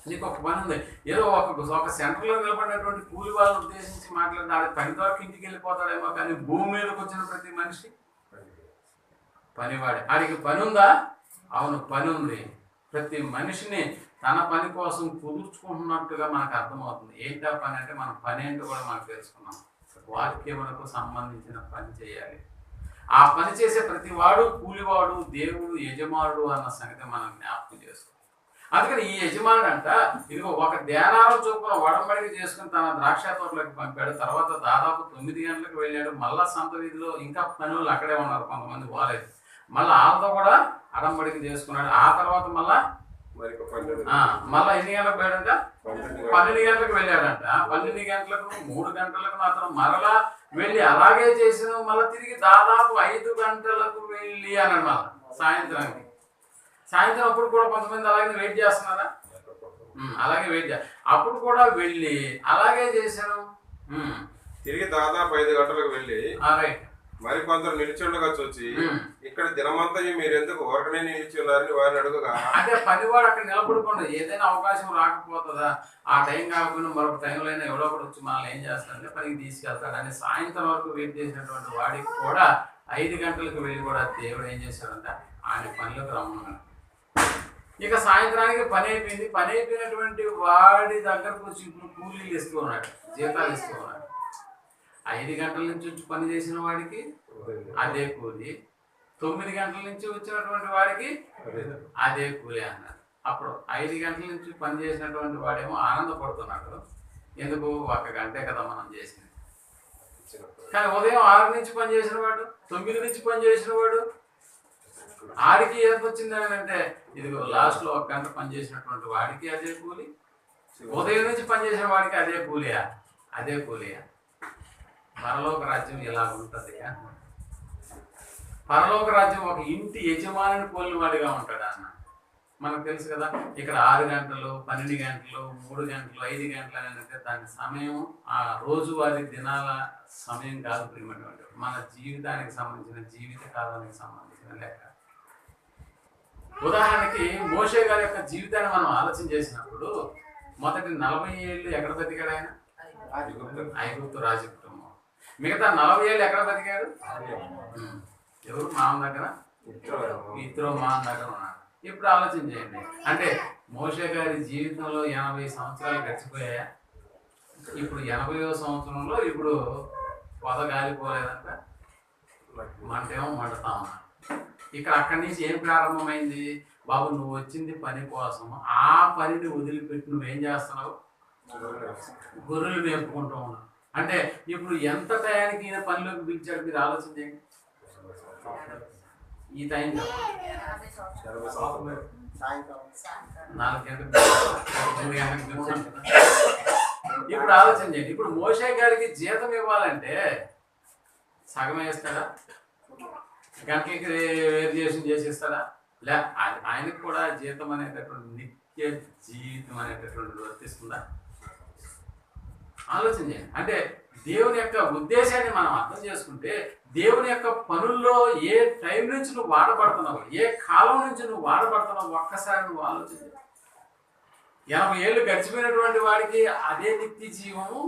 నీకు ఒక పని ఉంది. ఏదో ఒక సెంటర్లో నిలబడినటువంటి కూలి వాళ్ళని ఉద్దేశించి మాట్లాడిన ఆడ పని ద్వారా ఇంటికి వెళ్ళిపోతాడేమో, కానీ భూమి మీదకి వచ్చిన ప్రతి మనిషి పనివాడే. ఆడికి పని ఉందా? అవును పని ఉంది. ప్రతి మనిషిని తన పని కోసం కుదుర్చుకుంటున్నట్టుగా మనకు అర్థమవుతుంది. ఏంటి ఆ పని అంటే, మన పని ఏంటో కూడా మనకు తెలుసుకున్నాం. వాక్యములకు సంబంధించిన పని చేయాలి. ఆ పని చేసే ప్రతి వాడు కూలివాడు, దేవుడు యజమానుడు అన్న సంగతి మనం జ్ఞాపకం చేసుకోవాలి. అందుకని ఈ యజమానుడు అంట ఇదిగో ఒక ధ్యానారం చొప్పున వడంబడిక చేసుకుని తన ద్రాక్ష తోటలోకి పంపాడు. తర్వాత దాదాపు 9 గంటలకు వెళ్ళాడు. మళ్ళా సంత వీధిలో ఇంకా పని వాళ్ళు అక్కడే ఉన్నారు, కొంతమంది పోలేదు. మళ్ళీ వాళ్ళతో కూడా అడంబడిక చేసుకున్నాడు. ఆ తర్వాత మళ్ళా ఎన్ని గంటలకు పోయాడంట? 12 గంటలకు వెళ్ళాడంట. 12 గంటలకు 3 గంటలకు అతను మరలా వెళ్ళి అలాగే చేసిన. మళ్ళీ తిరిగి దాదాపు 5 గంటలకు వెళ్ళి అన్నాడు. మళ్ళీ సాయంత్రం అప్పుడు కూడా కొంతమంది అలాగే వెయిట్ చేస్తున్నారా? అలాగే వెయిట్ చేస్తారు. అప్పుడు కూడా వెళ్ళి అలాగే చేశాను. తిరిగి దాదాపు 5 గంటలకు వెళ్ళి మరి కొందరు నిలిచిండగా చూచి, ఇక్కడ దినమంతా మీరు ఎందుకు ఒకటనే నిలిచి ఉన్నారని వారిని అడుగుగా, అంటే పనివాడు అక్కడ నిలబడుకుండా ఏదైనా అవకాశం రాకపోతుందా, ఆ టైం కాకపోయినా మరొక టైంలో అయినా ఎవడో ఒకటి వచ్చి మనల్ని ఏం చేస్తాడంటే పనికి తీసుకెళ్తాడు అని సాయంత్రం వరకు వెయిట్ చేసినటువంటి వాడికి కూడా 5 గంటలకు వెళ్ళి కూడా దేవుడు ఏం చేశాడంటే ఆయన పనిలోకి రమ్మన్నాడు. ఇక సాయంత్రానికి పని అయిపోయింది. పని అయిపోయినటువంటి వాడి దగ్గరకు వచ్చి ఇప్పుడు కూలీలు ఇస్తూ ఉన్నాడు, జీతాలు ఇస్తూ ఉన్నాడు. 5 గంటల నుంచి వచ్చి పని చేసిన వాడికి అదే కూలి, 9 గంటల నుంచి వచ్చినటువంటి వాడికి అదే కూలి అన్నాడు. అప్పుడు 5 గంటల నుంచి పని చేసినటువంటి వాడేమో ఆనందపడుతున్నాడు. ఎందుకు? 1 గంటే కదా మనం చేసింది. కానీ ఉదయం 6 నుంచి పని చేసిన వాడు, 9 నుంచి పని చేసిన వాడు, ఆడికి ఎంత వచ్చింది అంటే ఇదిగో లాస్ట్లో 1 గంట పని చేసినటువంటి వాడికి అదే కూలి, ఉదయం నుంచి పని చేసిన వాడికి అదే కూలియా? అదే కూలియా? పరలోక రాజ్యం ఇలా ఉంటుంది. పరలోక రాజ్యం ఒక ఇంటి యజమానిని పోలిన వాడిగా ఉంటాడు అన్న. మనకు తెలుసు కదా, ఇక్కడ 6 గంటలు, 12 గంటలు, 3 గంటలు, 5 గంటలు అని అంటే దాని సమయం ఆ రోజువారీ దినాల సమయం కాదు ప్రియమైనటువంటి, మన జీవితానికి సంబంధించిన జీవిత కాలానికి సంబంధించిన లెక్క. ఉదాహరణకి మోషే గారి యొక్క జీవితాన్ని మనం ఆలోచన చేసినప్పుడు మొదటి 40 ఏళ్ళు ఎక్కడ బతికాడు ఆయన? ఐగుప్తు రాజు కుటుంబం. మిగతా 40 ఏళ్ళు ఎక్కడ బతికాడు? ఎవరు? మామ దగ్గర, ఇద్దరు మామ దగ్గర ఉన్నాడు. ఇప్పుడు ఆలోచన చేయండి, అంటే మోషే గారి జీవితంలో 80 సంవత్సరాలు గడిచిపోయాయా? ఇప్పుడు 80వ సంవత్సరంలో ఇప్పుడు పొద గాలిపోలేదంట, మంటేమో మండుతా ఉన్నా. ఇక్కడ అక్కడి నుంచి ఏం ప్రారంభమైంది? బాబు నువ్వు వచ్చింది పని కోసం, ఆ పనిని వదిలిపెట్టి నువ్వేం చేస్తున్నావు? గొర్రెలు మేపుకుంటూ ఉన్నావు. అంటే ఇప్పుడు ఎంత టయానికి ఈయన పనిలోకి పిలిచాడు మీరు ఆలోచన చేయండి. ఈ టైం 4 గంటలకు 3 గంటలకు పిలిచాడు కదా. ఇప్పుడు ఆలోచన చేయండి, ఇప్పుడు మోషే గారికి జీతం ఇవ్వాలంటే సగం వేస్తాడా? గంటలకి వేరియేషన్ చేసేస్తాడా? లే, ఆయనకు కూడా జీతం అనేటటువంటి నిత్య జీవితం అనేటటువంటిది వర్తిస్తుందా? ఆలోచన చేయండి. అంటే దేవుని యొక్క ఉద్దేశాన్ని మనం అర్థం చేసుకుంటే, దేవుని యొక్క పనుల్లో ఏ టైం నుంచి నువ్వు వాడబడుతున్నావు, ఏ కాలం నుంచి నువ్వు వాడబడుతున్నావు ఒక్కసారి నువ్వు ఆలోచన. 80 ఏళ్ళు గడిచిపోయినటువంటి వాడికి అదే నిత్య జీవము.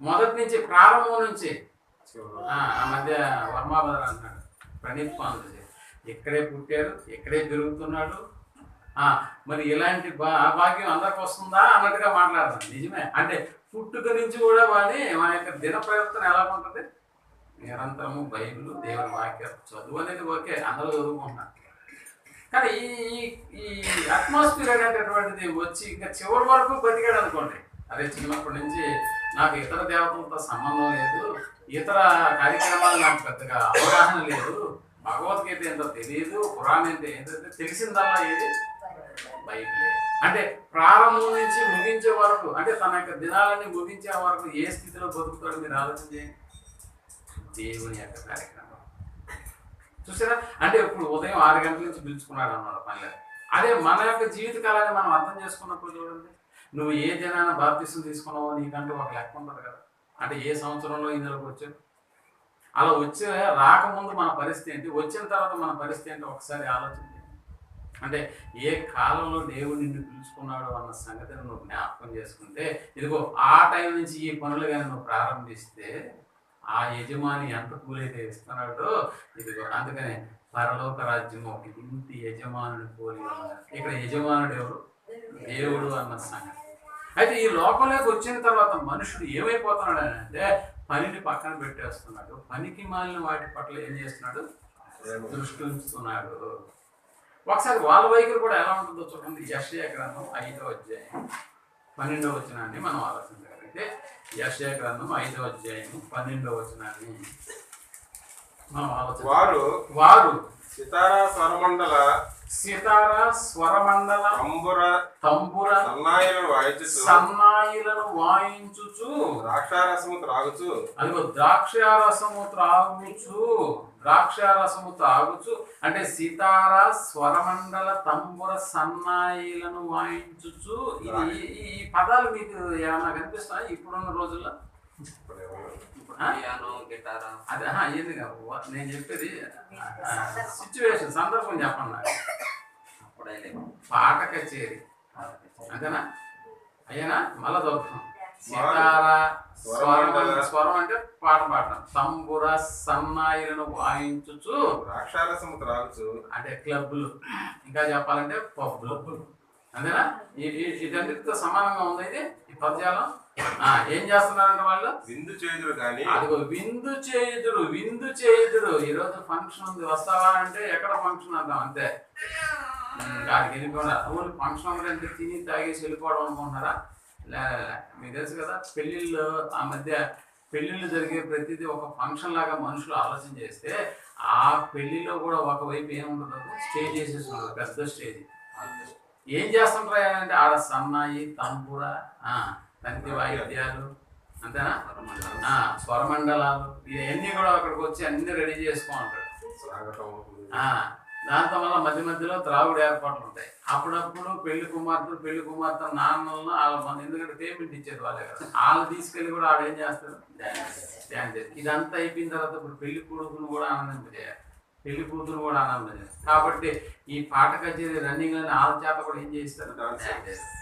మొదటి నుంచి, ప్రారంభం నుంచి. ఆ మధ్య వర్మాభద్ర అంటున్నాడు, ప్రణీత్ పాండు ఇక్కడే పుట్టారు, ఇక్కడే పెరుగుతున్నాడు, మరి ఇలాంటి భాగ్యం అందరికి వస్తుందా అన్నట్టుగా మాట్లాడతాను. నిజమే, అంటే పుట్టుక నుంచి కూడా వాడి మన యొక్క దిన ప్రవర్తన ఎలా ఉంటుంది? నిరంతరము బైబిల్, దేవుని వాక్యం చదువు అనేది ఓకే, అందరూ చదువుకుంటున్నారు. కానీ ఈ అట్మాస్ఫియర్ అనేటటువంటిది వచ్చి ఇంకా చివరి వరకు బతికాడు అనుకోండి. అదే చిన్నప్పటి నుంచి నాకు ఇతర దేవతలతో సంబంధం లేదు, ఇతర కార్యక్రమాలు నాకు పెద్దగా అవగాహన లేదు, భగవద్గీత ఏంటో తెలియదు, పురాణం ఏంటో తెలిసిందల్లా ఏది? బైబిలే. అంటే ప్రారంభం నుంచి ముగించే వరకు, అంటే తన యొక్క దినాలని ముగించే వరకు ఏ స్థితిలో బతుకుతాడో మీరు ఆలోచన చేయండి. దేవుని యొక్క కార్యక్రమం చూసారా? అంటే ఇప్పుడు ఉదయం 6 గంటల నుంచి పిలుచుకున్నాడు అన్నాడు పనిలేదు. అదే మన యొక్క జీవిత కాలాన్ని మనం అర్థం చేసుకున్నప్పుడు చూడండి, నువ్వు ఏ దినాన బాప్తిసం తీసుకున్నావో నీకంటూ ఒక లెక్క ఉంటుంది కదా. అంటే ఏ సంవత్సరంలో ఇందులోకి వచ్చావు, అలా వచ్చే రాకముందు మన పరిస్థితి ఏంటి, వచ్చిన తర్వాత మన పరిస్థితి ఏంటి ఒకసారి ఆలోచన చేయండి. అంటే ఏ కాలంలో దేవుడు నిన్ను పిలుచుకున్నాడు అన్న సంగతిని నువ్వు జ్ఞాపకం చేసుకుంటే, ఇదిగో ఆ టైం నుంచి ఈ పనులు కానీ నువ్వు ప్రారంభిస్తే ఆ యజమాని ఎంత కూలైతే ఇస్తున్నాడో ఇదిగో. అందుకనే పరలోక రాజ్యం ఒక ఇంటి యజమానుని పోలి ఉన్నారు. ఇక్కడ యజమానుడు ఎవరు? దేవుడు అన్న సంగతి. అయితే ఈ లోకంలోకి వచ్చిన తర్వాత మనుషుడు ఏమైపోతున్నాడు అంటే పనిని పక్కన పెట్టేస్తున్నాడు, పనికి మాలిన వాటి పట్ల ఏం చేస్తున్నాడు, దృష్టి ఉంచుతున్నాడు. ఒకసారి వాళ్ళ వైఖరి కూడా ఎలా ఉంటుందో చూడండి. యెషయా గ్రంథం 5వ అధ్యాయం 12వ వచనాన్ని మనం ఆలోచించగలిగితే, యెషయా గ్రంథం 5వ అధ్యాయం 12వ వచనాన్ని మనం వారు సితారా స్వరమండల తంబుర సన్నాయిలను వాయించుచు ద్రాక్షారసము త్రాగుచు అంటే సితారా స్వరమండల తంబుర సన్నాయిలను వాయించుచు. ఈ పదాలు మీకు ఏమన్నా కనిపిస్తాయి ఇప్పుడున్న రోజుల్లో? అదే అయ్యింది కాదు, నేను చెప్పేది సిచ్యువేషన్, సందర్భం చెప్పండి నాకు. పాట కచేరి అంతేనా? అయ్యానా? మళ్ళా చదువుతాం. సితారా స్వరం అంటే పాట పాడటం, తంబుర సన్నాయిలను వాయించుచు ద్రాక్షారసము త్రాగుచు అంటే క్లబ్లు, ఇంకా చెప్పాలంటే పబ్బులు, అంతేనా? ఇదన్నిటితో సమానంగా ఉంది ఇది ఈ పద్యాలం. ఏం చేస్తున్నారంటే వాళ్ళు విందు చేయుదురు కానీ, అదిగో విందు చేయుదురు. ఈరోజు ఫంక్షన్ ఉంది వస్తావా అంటే ఎక్కడ ఫంక్షన్ అంటాం అంతే, దానికి వెళ్ళిపోయినా ఊరి ఫంక్షన్ అంటే తిని తాగేసి వెళ్ళిపోవడం అనుకుంటున్నారా? మీకు తెలుసు కదా, పెళ్ళిళ్ళు ఆ మధ్య పెళ్ళిళ్ళు జరిగే ప్రతిదీ ఒక ఫంక్షన్ లాగా మనుషులు ఆలోచన చేస్తే ఆ పెళ్లిలో కూడా ఒకవైపు ఏముంటుందో స్టేజ్ చేసేస్తున్నారు, పెద్ద స్టేజ్. ఏం చేస్తుంటారా అంటే ఆడ సన్నాయి తంబుర తంతి వాయిద్యాలు అంతేనా, స్వరమండలాలు ఇవన్నీ కూడా అక్కడికి వచ్చి అన్ని రెడీ చేసుకో ఉంటాడు. దాంతో వల్ల మధ్య మధ్యలో త్రాగుడు ఏర్పాట్లు ఉంటాయి. అప్పుడప్పుడు పెళ్లి కుమార్తె నాన్నలను వాళ్ళ ఎందుకంటే పేమెంట్ ఇచ్చేది వాళ్ళే కదా, వాళ్ళు తీసుకెళ్ళి కూడా ఆడ ఏం చేస్తారు, డ్యాన్స్ చేస్తారు. ఇదంతా అయిపోయిన తర్వాత ఇప్పుడు పెళ్లి కొడుకును కూడా ఆనందింపజేయాలి, పెళ్లి కూతురు కూడా ఆనందించాలి. కాబట్టి ఈ పాట కచేరీ రన్నింగ్ అని వాళ్ళ చేత కూడా ఏం చేస్తారు, డ్యాన్స్ చేస్తారు.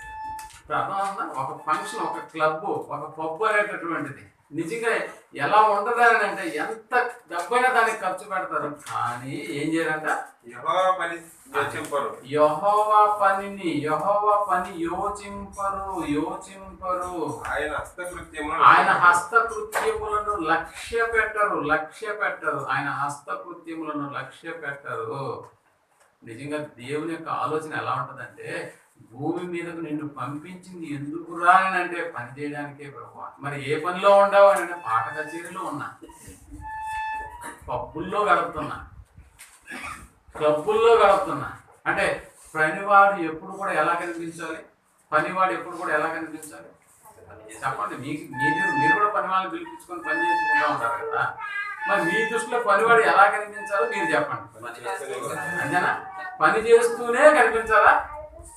ప్రధానంగా ఒక ఫంక్షన్, ఒక క్లబ్, ఒక పబ్ అనేటటువంటిది నిజంగా ఎలా ఉంటుందని అంటే ఎంత డబ్బైనా దానికి ఖర్చు పెడతారు, కానీ ఏం చేయాలంట, యెహోవా పని యోచింపరు. ఆయన హస్తకృత్యములను లక్ష్య పెట్టరు. ఆయన హస్తకృత్యములను లక్ష్య పెట్టరు. నిజంగా దేవుని యొక్క ఆలోచన ఎలా ఉంటుందంటే, భూమి మీదకు నిన్ను పంపించింది ఎందుకు రానంటే పని చేయడానికే ప్రభు. మరి ఏ పనిలో ఉండవు అని అంటే పాట కచేరీలో ఉన్నా, పబ్బుల్లో గడుపుతున్నా, క్లబ్బుల్లో గడుపుతున్నా. అంటే పనివాడు ఎప్పుడు కూడా ఎలా కనిపించాలి, చెప్పండి. మీరు కూడా పని వాళ్ళని పిలిపించుకొని పని చేసుకుంటూ ఉంటారు కదా, మరి మీ దృష్టిలో పనివాడు ఎలా కనిపించాలో మీరు చెప్పండి. అంతేనా? పని చేస్తూనే కనిపించాలా,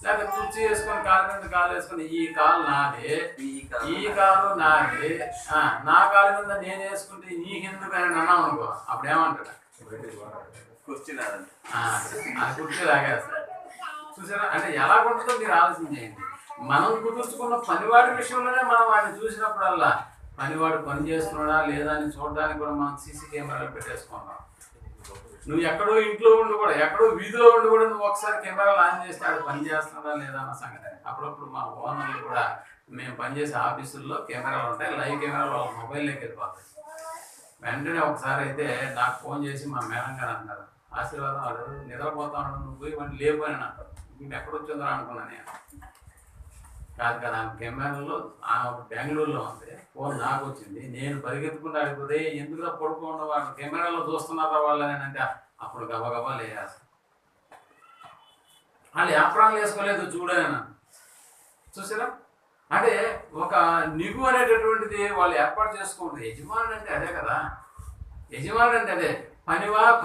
లేకపోతే కుర్చీ వేసుకొని కాలు మీద కాలు వేసుకొని ఈ కాలు నాదే, ఈ కాలు నాదే, నా కాలు మీద నేను వేసుకుంటే నీకెందుకు అని అన్నాం అనుకో, అప్పుడు ఏమంటాడు, కుర్చీ లాగేస్తాడు. చూసారా? అంటే ఎలా ఉంటుందో మీరు ఆలోచన చేయండి. మనం కుదుర్చుకున్న పనివాడి విషయంలోనే మనం వాడిని చూసినప్పుడల్లా పనివాడు పని చేస్తున్నాడా లేదా అని చూడడానికి కూడా మనం సీసీ కెమెరాలు పెట్టేసుకుంటాం. నువ్వు ఎక్కడో ఇంట్లో ఉండి కూడా, ఎక్కడో వీధిలో ఉండి కూడా నువ్వు ఒకసారి కెమెరాలు ఆన్ చేస్తే ఆడు పని చేస్తున్నాడా లేదా అన్న సంగతి. అప్పుడప్పుడు మా ఓనర్లు కూడా, మేము పనిచేసే ఆఫీసుల్లో కెమెరాలు ఉంటాయి, లైవ్ కెమెరాలు వాళ్ళ మొబైల్లోకి వెళ్ళిపోతాయి. వెంటనే ఒకసారి అయితే నాకు ఫోన్ చేసి మా మేడం గారు అన్నారు, ఆశీర్వాదం వాడు నిద్రపోతా ఉన్నాడు, నువ్వు పోయి వాడిని లేకపోయినా అంటారు. మేము ఎక్కడొచ్చిందో అనుకున్నాను నేను. కాదు కదా, కెమెరాలో బెంగళూరులో ఉంది, ఫోన్ నాకు వచ్చింది, నేను పరిగెత్తుకుంటూ అడిగిపోతే ఎందుకులా పడుకోండి వాళ్ళు కెమెరాలో చూస్తున్నారా వాళ్ళని అంటే అప్పుడు గబగబా లేయాల్సి. వాళ్ళు వ్యాపారాలు వేసుకోలేదు చూడని చూసారా? అంటే ఒక నిగు అనేటటువంటిది వాళ్ళు ఏర్పాటు చేసుకుంటారు. యజమానుడు అంటే అదే కదా, యజమానుడు అంటే అదే.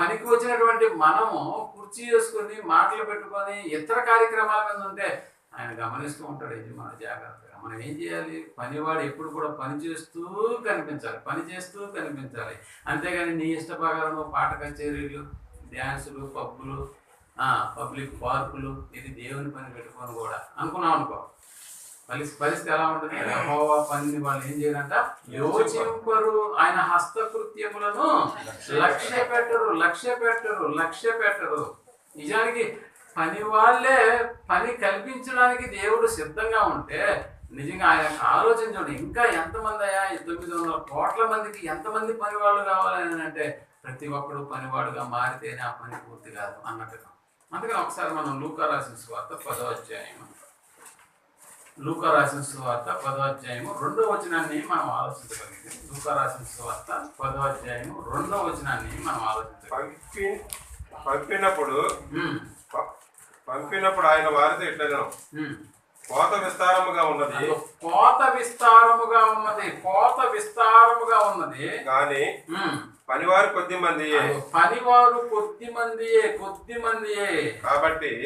పనికి వచ్చినటువంటి మనము కుర్చీ వేసుకొని మాటలు పెట్టుకొని ఇతర కార్యక్రమాల మీద ఉంటే ఆయన గమనిస్తూ ఉంటాడు యజమానుడు జాగ్రత్తగా. మనం ఏం చేయాలి, పనివాడు ఎప్పుడు కూడా పని చేస్తూ కనిపించాలి. అంతేగాని నీ ఇష్ట ప్రకారం పాట కచేరీలు, డ్యాన్సులు, పబ్బులు, పబ్లిక్ పార్కులు, ఇది దేవుని పని పెట్టుకొని కూడా అనుకున్నాం అనుకో, పరిస్థితి ఎలా ఉంటుంది. యెహోవా పనిని వాళ్ళు ఏం చేయాలంట, యోచింపరు. ఆయన హస్తకృత్యములను లక్ష్య పెట్టరు. నిజానికి పని వాళ్ళే పని కల్పించడానికి దేవుడు సిద్ధంగా ఉంటే నిజంగా ఆయన ఆలోచించండి, ఇంకా ఎంతమంది అయ్యా 900 కోట్ల మందికి ఎంతమంది పనివాళ్ళు కావాలని అంటే ప్రతి ఒక్కడు పనివాడుగా మారితేనే ఆ పని పూర్తి కాదు అన్నట్టుగా. అందుకని ఒకసారి మనం లూకా రాసిన సువార్త 10వ అధ్యాయం, లూకా రాసిన సువార్త 10వ అధ్యాయము 2వ వచనాన్ని మనం ఆలోచించగలిగితే, లూకా రాసిన సువార్త 10వ అధ్యాయము 2వ వచనాన్ని మనం ఆలోచించగలిగితే, పంపినప్పుడు ఆయన వారితో ఇట్లా కోత విస్తారముగా ఉన్నది, కోత విస్తారముగా ఉన్నది, కోత విస్తారముగా ఉన్నది కానీ పనివారు కొద్ది మందియే, పనివారు కొద్ది మందియే, కొద్ది మందియే.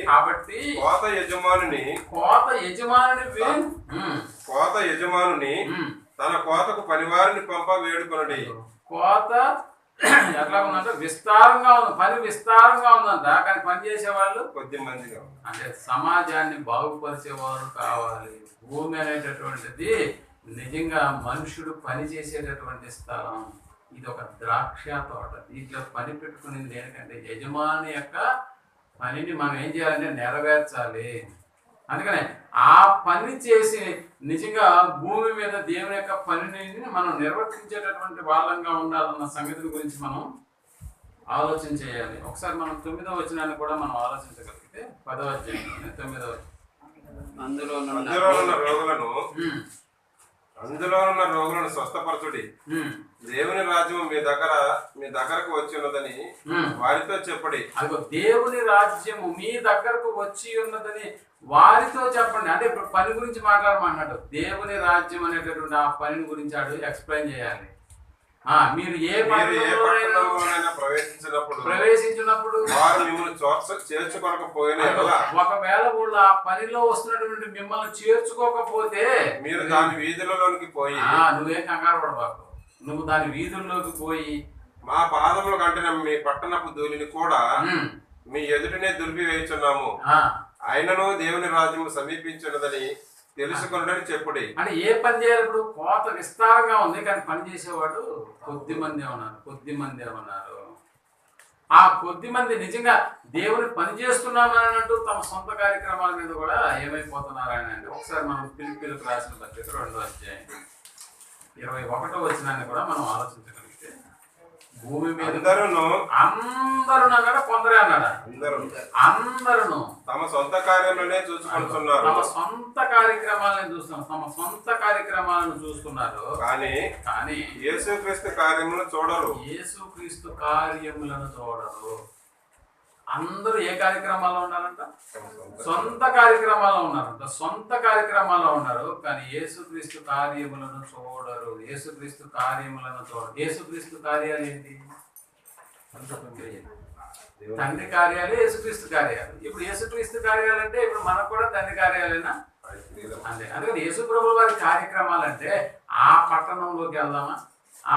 కాబట్టి కోత యజమానుని తన కోతకు పనివారిని పంప వేడుకొనడి. కోత ఎట్లా ఉందంటే విస్తారంగా ఉంది, పని విస్తారంగా ఉందంట, కానీ పని చేసేవాళ్ళు కొద్ది మందిగా. అంటే సమాజాన్ని బాగుపరిచేవారు కావాలి. భూమి అనేటటువంటిది నిజంగా మనుషుడు పని చేసేటటువంటి స్థలం. ఇది ఒక ద్రాక్ష తోట, దీంట్లో పని పెట్టుకునేది దేనికంటే యజమాని యొక్క పనిని మనం ఏం చేయాలంటే నెరవేర్చాలి. అందుకనే ఆ పని చేసి నిజంగా భూమి మీద దేవుని యొక్క పనిని మనం నిర్వర్తించేటటువంటి వాళ్ళంగా ఉండాలన్న సంగతి గురించి మనం ఆలోచన చేయాలి. ఒకసారి మనం 9వ వచనాన్ని కూడా మనం ఆలోచించగలిగితే 10వ అధ్యాయంలోనే 9వ అందులో ఉన్న రోగులను స్వస్థపరచుడి, దేవుని రాజ్యం మీ దగ్గరకు వచ్చి ఉన్నదని వారితో చెప్పండి. అదిగో దేవుని రాజ్యము మీ దగ్గరకు వచ్చి ఉన్నదని వారితో చెప్పండి. అంటే ఇప్పుడు పని గురించి మాట్లాడమన్నాడు. దేవుని రాజ్యం అనేటటువంటి ఆ పని గురించి ఎక్స్ప్లెయిన్ చేయాలి. మీరు ఏ ప్రవేశించినప్పుడు వారు మిమ్మల్ని చేర్చుకోకపోయినా, ఒకవేళ వాళ్ళు ఆ పనిలో వస్తున్నటువంటి మిమ్మల్ని చేర్చుకోకపోతే మీరు దాని వీధులలోకి పోయి, నువ్వేం కంగారు పడబాకు, నువ్వు దాని వీధుల్లోకి పోయి మా పాదముల కంటే మీ పట్టణపు ధూళిని కూడా మీ ఎదుటనే దులిపి వేయుచున్నాము, ఆయనను దేవుని రాజ్యము సమీపించినదని తెలుసుకున్నదని చెప్పుడి. అంటే ఏ పని చేయాలి? ఇప్పుడు కోత విస్తారంగా ఉంది, కానీ పని చేసేవాడు కొద్ది మంది ఉన్నారు. ఆ కొద్ది మంది నిజంగా దేవుని పని చేస్తున్నామని అన్నట్టు తమ సొంత కార్యక్రమాల మీద కూడా ఏమైపోతున్నారు అని అంటే ఒకసారి మనం ఫిలిప్పీలకు రాసిన పత్రిక 2వ అధ్యాయం 21వ వచనాన్ని కూడా మనం ఆలోచించగలిగితే, భూమి మీద అందరూ అన్నాడా కొందరే అన్నాడా? అందరూ తమ సొంత కార్యాలనే చూసుకుంటున్నారు, తమ సొంత కార్యక్రమాలను చూస్తున్నారు, తమ సొంత కార్యక్రమాలను చూస్తున్నారు. కానీ యేసుక్రీస్తు కార్యములను చూడరు, యేసుక్రీస్తు కార్యములను చూడరు. అందరూ ఏ కార్యక్రమాల్లో ఉన్నారంట? సొంత కార్యక్రమాల్లో ఉన్నారు. కానీ యేసుక్రీస్తు కార్యములను చూడరు. యేసుక్రీస్తు కార్యాలు ఏంటి? తండ్రి కార్యాలు, యేసుక్రీస్తు కార్యాలు. ఇప్పుడు యేసుక్రీస్తు కార్యాలు అంటే ఇప్పుడు మనకు కూడా తండ్రి కార్యాలేనా? అంతే. అందుకని యేసు ప్రభువు వారి కార్యక్రమాలు అంటే ఆ పట్టణంలోకి వెళ్దామా,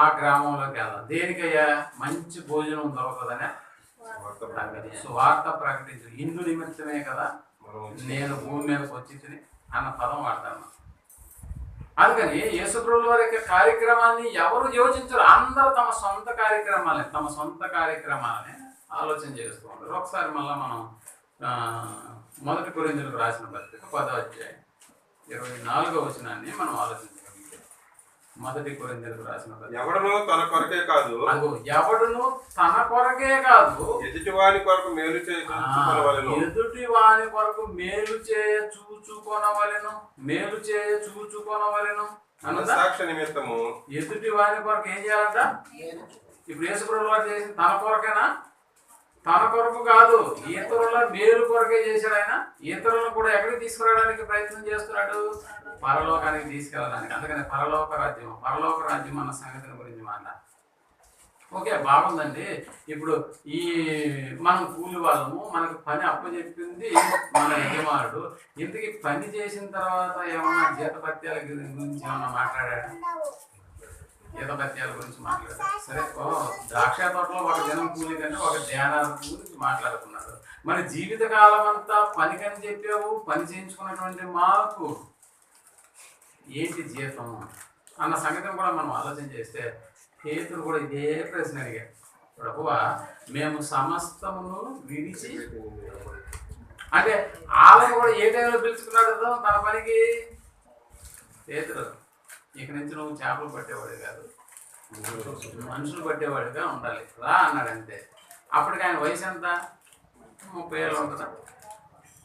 ఆ గ్రామంలోకి వెళ్దాం. దేనికయ్యా? మంచి భోజనం దొరకదనే సువార్త ప్రకటించు. ఇందు నిమిత్తమే కదా నేను భూమి మీదకి వచ్చి అన్న పదం వాడతాను. అందుకని యేసుప్రభుల వారి యొక్క కార్యక్రమాన్ని ఎవరు యోచించరు. అందరూ తమ సొంత కార్యక్రమాలని ఆలోచన చేస్తూ ఉంటారు. ఒకసారి మళ్ళీ మనం 1 కొరింథీయులకు రాసిన పత్రిక 10వ అధ్యాయం 24వ వచనాన్ని మనం ఆలోచించగలిగితే, 1 కొరింథీయులకు రాసిన పత్రిక, ఎవడును తన కొరకే కాదు, ఎదుటివాని కొరకు మేలు చేయ చూచుకొనవలెను సాక్ష్య నిమిత్తము. ఎదుటి వాని కొరకు ఏం చేయాలంట? ఇప్పుడు యేసుప్రభువు వారు చేసింది తన కొరకేనా? తన కొరకు కాదు, ఇతరుల మేలు కొరకే చేశాడు ఆయన. ఇతరులను కూడా ఎక్కడికి తీసుకురావడానికి ప్రయత్నం చేస్తున్నాడు? పరలోకానికి తీసుకెళ్ళడానికి. అందుకని పరలోక రాజ్యం అన్న సంగతిని గురించి మాట్లాడాలి. ఓకే, బాగుందండి. ఇప్పుడు ఈ మనం కూలి వాళ్ళము, మనకు పని అప్పచెప్పింది మన యజమానుడు. ఇంతకీ పని చేసిన తర్వాత ఏమన్నా జీతభత్యాల గురించి ఏమన్నా మాట్లాడాడా? జీతభత్యాల గురించి మాట్లాడారు. సరే, ద్రాక్ష తోటలో ఒక దినం కూలి కంటే ఒక ధ్యానాల గురించి మాట్లాడుకున్నారు. మన జీవితకాలం అంతా పనికని చెప్పావు, పని చేయించుకున్నటువంటి మాకు ఏంటి జీతం అన్న సంగతిని కూడా మనం ఆలోచన చేస్తే, పేతురు కూడా ఇదే ప్రశ్న అడిగాడు. ప్రభువా, మేము సమస్తమును విడిచి అంటే వాళ్ళని కూడా ఏ టైంలో పిలుచుకున్నాడు తన పనికి? పేతురు, ఇక నుంచి నువ్వు చేపలు పట్టేవాడు కాదు, మనుషులు పట్టేవాడిగా ఉండాలి రా అన్నాడు అంతే. అప్పటికి ఆయన వయసు ఎంత? 30 ఏళ్ళు ఉంటుందా?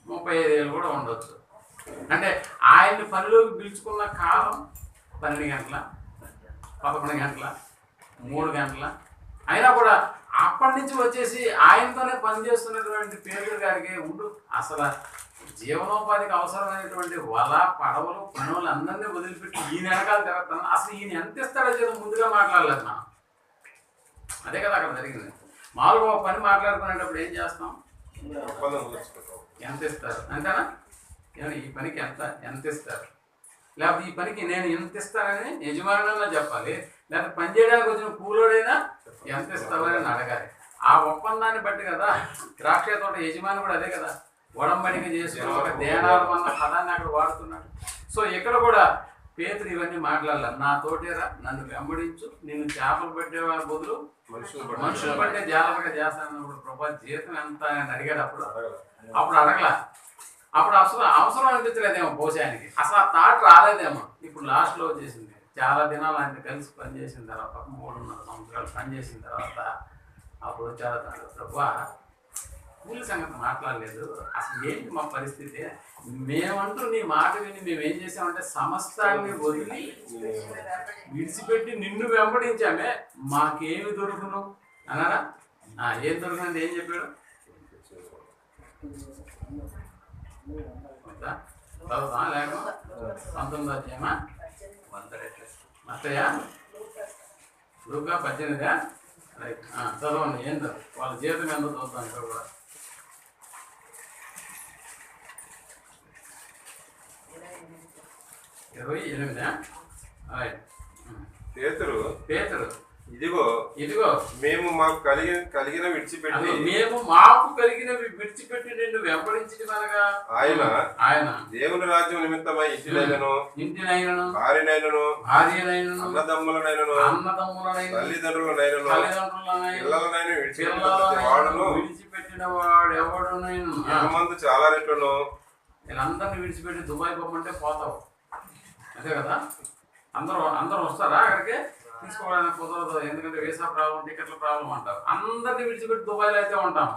35 ఏళ్ళు కూడా ఉండొచ్చు. అంటే ఆయన్ని పనిలోకి పిలుచుకున్న కాలం 12 గంటల, 11 గంటల, 3 గంటల. అయినా కూడా అప్పటి నుంచి వచ్చేసి ఆయనతోనే పనిచేస్తున్నటువంటి పేదల గారికి ఉండు అసలు జీవనోపాధికి అవసరమైనటువంటి వల, పడవలు, పనులు అందరినీ వదిలిపెట్టి ఈయన వెనకాల తిరుగుతాను. అసలు ఈయన ఎంత ఇస్తాడో చేత ముందుగా మాట్లాడలేదు మనం. అదే కదా అక్కడ జరిగింది. మామూలుగా ఒక పని మాట్లాడుకునేటప్పుడు ఏం చేస్తాం? ఎంత ఇస్తారు అంతేనా? ఈ పనికి ఎంత ఇస్తారు, లేకపోతే ఈ పనికి నేను ఎంత ఇస్తానని యజమానులన్నా చెప్పాలి, లేకపోతే పని చేయడానికి వచ్చిన కూలోడైనా ఎంత ఇస్తావని అడగాలి. ఆ ఒప్పందాన్ని బట్టి కదా ద్రాక్ష తోట యజమాని కూడా అదే కదా ఒడంబడిక చేసుకుని ఒక దేనాలు అన్న పదాన్ని అక్కడ వాడుతున్నాడు. సో ఇక్కడ కూడా పేతురు ఇవన్నీ మాట్లాడాల. నా తోటేరా, నన్ను వెంబడించు, నిన్ను చేపలు పట్టేవాళ్ళ బదులు మనుషులు పట్టే జాగ్రత్తగా చేస్తానన్నప్పుడు ప్రభా జీతం ఎంత అని అడిగాడు. అప్పుడు అడగల. అప్పుడు అసలు అవసరం అనిపించలేదేమో బహుశానికి, అసలు ఆ థాట్ రాలేదేమో. ఇప్పుడు లాస్ట్లో వచ్చేసింది. చాలా దినాలు ఆయన కలిసి పనిచేసిన తర్వాత 3.5 సంవత్సరాలు పనిచేసిన తర్వాత అప్పుడు చాలా ప్రభా కూలి సంగతి మాట్లాడలేదు, అసలు ఏంటి మా పరిస్థితి? మేమంటూ నీ మాట విని మేము ఏం చేసామంటే సమస్తాన్ని వదిలి విడిచిపెట్టి నిన్ను వెంబడించామే, మాకేమి దొరుకును అన్నారా? ఏం దొరికిందంటే ఏం చెప్పాడు? చదువుతా లేక 19వ అధ్యాయమా మత్తయ్య లూకా 18గా రైట్ చదవండి. ఏంటో వాళ్ళ జీవితం ఎంత చదువుతాం ఇక్కడ కూడా. 28 రైట్. పేతురు ఇదిగో మేము మాకు కలిగిన విడిచిపెట్టి నిన్ను వెంబడించి అనగా ఆయన దేవుని రాజ్యం నిమిత్తమై ఇంటినైనను భార్యనైనను అన్నదమ్ములనైనను తల్లిదండ్రులనైనను పిల్లలనైనా విడిచిపెట్టిన వాడు ఎవడునైనా మందు చాలా రెట్లను వీళ్ళందరినీ విడిచిపెట్టి దుబాయ్ పోమంటే పోతావు అంతే కదా. అందరూ వస్తారా అక్కడికి? తీసుకోవడానికి కుదరదు, ఎందుకంటే వీసా ప్రాబ్లం, టికెట్ల ప్రాబ్లం అంటారు. అందరినీ విడిచిపెట్టి దుబాయ్లో అయితే ఉంటాము,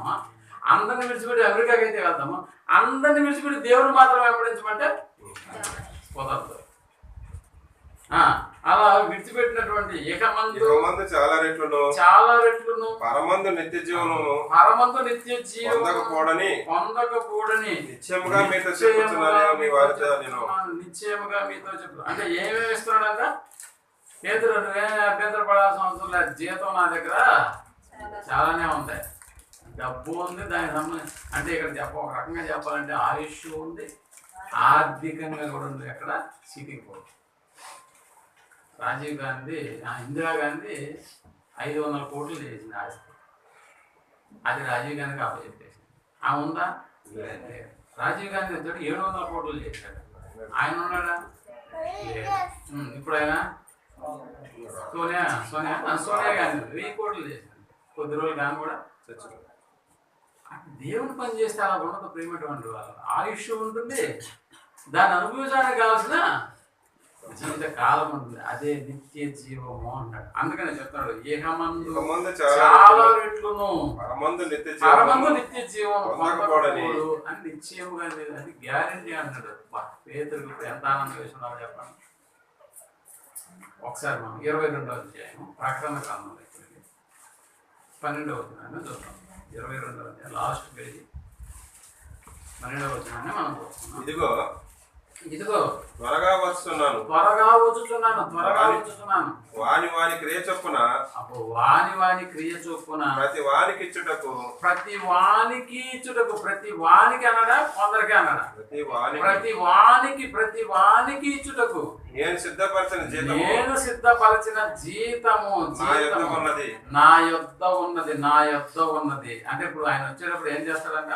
అందరినీ విడిచిపెట్టి అమెరికాకి అయితే వెళ్తాము, అందరినీ విడిచిపెట్టి దేవుడు మాత్రం వెంబడించమంటే కుదరదు. అలా విడిచిపెట్టినటువంటి ఏకమందు చాలా రెట్లును పరమందు నిత్య జీవనము పొందకపోడని నిశ్చయముగా మీతో చెప్పుచున్నాను. అంటే ఏమేమి ఇస్తున్నాడంట? పేతురు, నువ్వేం అభ్యంతర పడాల్సిన అవసరం లేదు, జీతం నా దగ్గర చాలానే ఉంటాయి, డబ్బు ఉంది, దానికి సంబంధించి అంటే ఇక్కడ ఒక రకంగా చెప్పాలంటే ఆయుష్ ఉంది, ఆర్థికంగా కూడా ఉంది. ఎక్కడ సిటీకి పోదు. రాజీవ్ గాంధీ, ఇందిరాగాంధీ 500 కోట్లు చేసింది ఆస్తి, అది రాజీవ్ గాంధీకి అప్పచెప్పేసింది. ఉందా? రాజీవ్ గాంధీ వచ్చాడు 700 కోట్లు చేశాడు. ఆయన ఉన్నాడా? ఇప్పుడు ఆయన సోనియా గాంధీ 1000 కోట్లు చేశాడు. కొద్ది రోజులు కానీ కూడా దేవుని పని చేస్తే అలా ఉండదు. ప్రేమటువంటి వాళ్ళు ఆయుష్ ఉంటుంది, దాన్ని అనుభవించడానికి కావాల్సిన జీవిత కాలం ఉంటుంది, అదే నిత్య జీవము అన్నాడు. అందుకనే చెప్తాడు ఏకమందు చాలా రెట్లును పరమందు నిత్య జీవం పొందకపోడు అని నిశ్చయముగా అది గ్యారెంటీ అన్నాడు. పేతురుకు ఎంత ఆనందం వేసుకున్నారో చెప్పండి. ఒకసారి మనం 22వ అధ్యాయం ప్రకటన కాలంలో 12వ వచనాన్ని చూద్దాం. 22వ అధ్యాయం లాస్ట్ పేజీ 12వ వచనాన్ని మనం చూస్తున్నాం. ఇదిగో త్వరగా వచ్చుచున్నాను. వాని క్రియ చొప్పున ప్రతి వానికి అనడా కొందరికి అనడా ప్రతి వానికి ఇచ్చుటకు నేను సిద్ధపరచిన జీతము నా యొద్ద ఉన్నది. అంటే ఇప్పుడు ఆయన వచ్చేటప్పుడు ఏం చేస్తాడంట?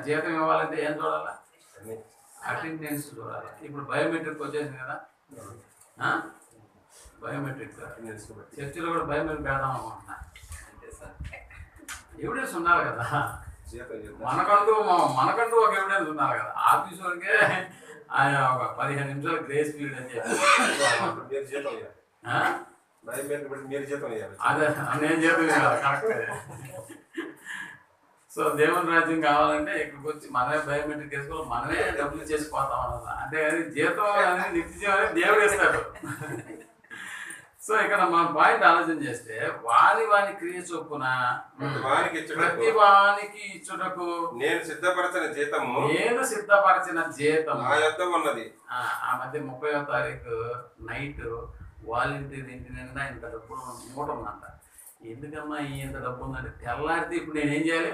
జీతం ఇవ్వాలంటే ఏం చూడాలా? అటెండెన్స్ చూడాలి. ఇప్పుడు బయోమెట్రిక్ వచ్చేసింది కదా, బయోమెట్రిక్ చర్చిలో కూడా బయోమెట్రిక్ పెడదాం అనుకుంటున్నా. ఎవిడెన్స్ ఉండాలి కదా. మనకంటూ ఒక ఎవిడెన్స్ ఉన్నారు కదా. ఆఫీస్ వరకే ఆయన ఒక 15 నిమిషాలు గ్రేస్ పీరియడ్ అని చెప్పి అదే నేను చెప్పలేదు కరెక్ట్. సో దేవుని రాజ్యం కావాలంటే ఇక్కడికి వచ్చి మనమే బయోమెట్రిక్ వేసుకోవాలి, మనమే డబ్బులు చేసిపోతాం అన్నది. అంతేగాని జీతం అనేది నిత్యం అనేది దేవుడు ఇస్తాడు. సో ఇక్కడ మన పాయింట్ ఆలోచన చేస్తే వాని క్రియ చొప్పున ప్రతి వానికి ఇచ్చుటకు నేను సిద్ధపరచిన జీతము నా యొద్ద ఉన్నది. ఆ మధ్య 30వ తారీఖు నైట్ వాలంటీర్ ఇంటి నిండా ఇంత డబ్బు మూట ఉందంట. ఎందుకమ్మా ఇంత డబ్బు ఉందంటే తెల్లారితే ఇప్పుడు నేను ఏం చేయాలి,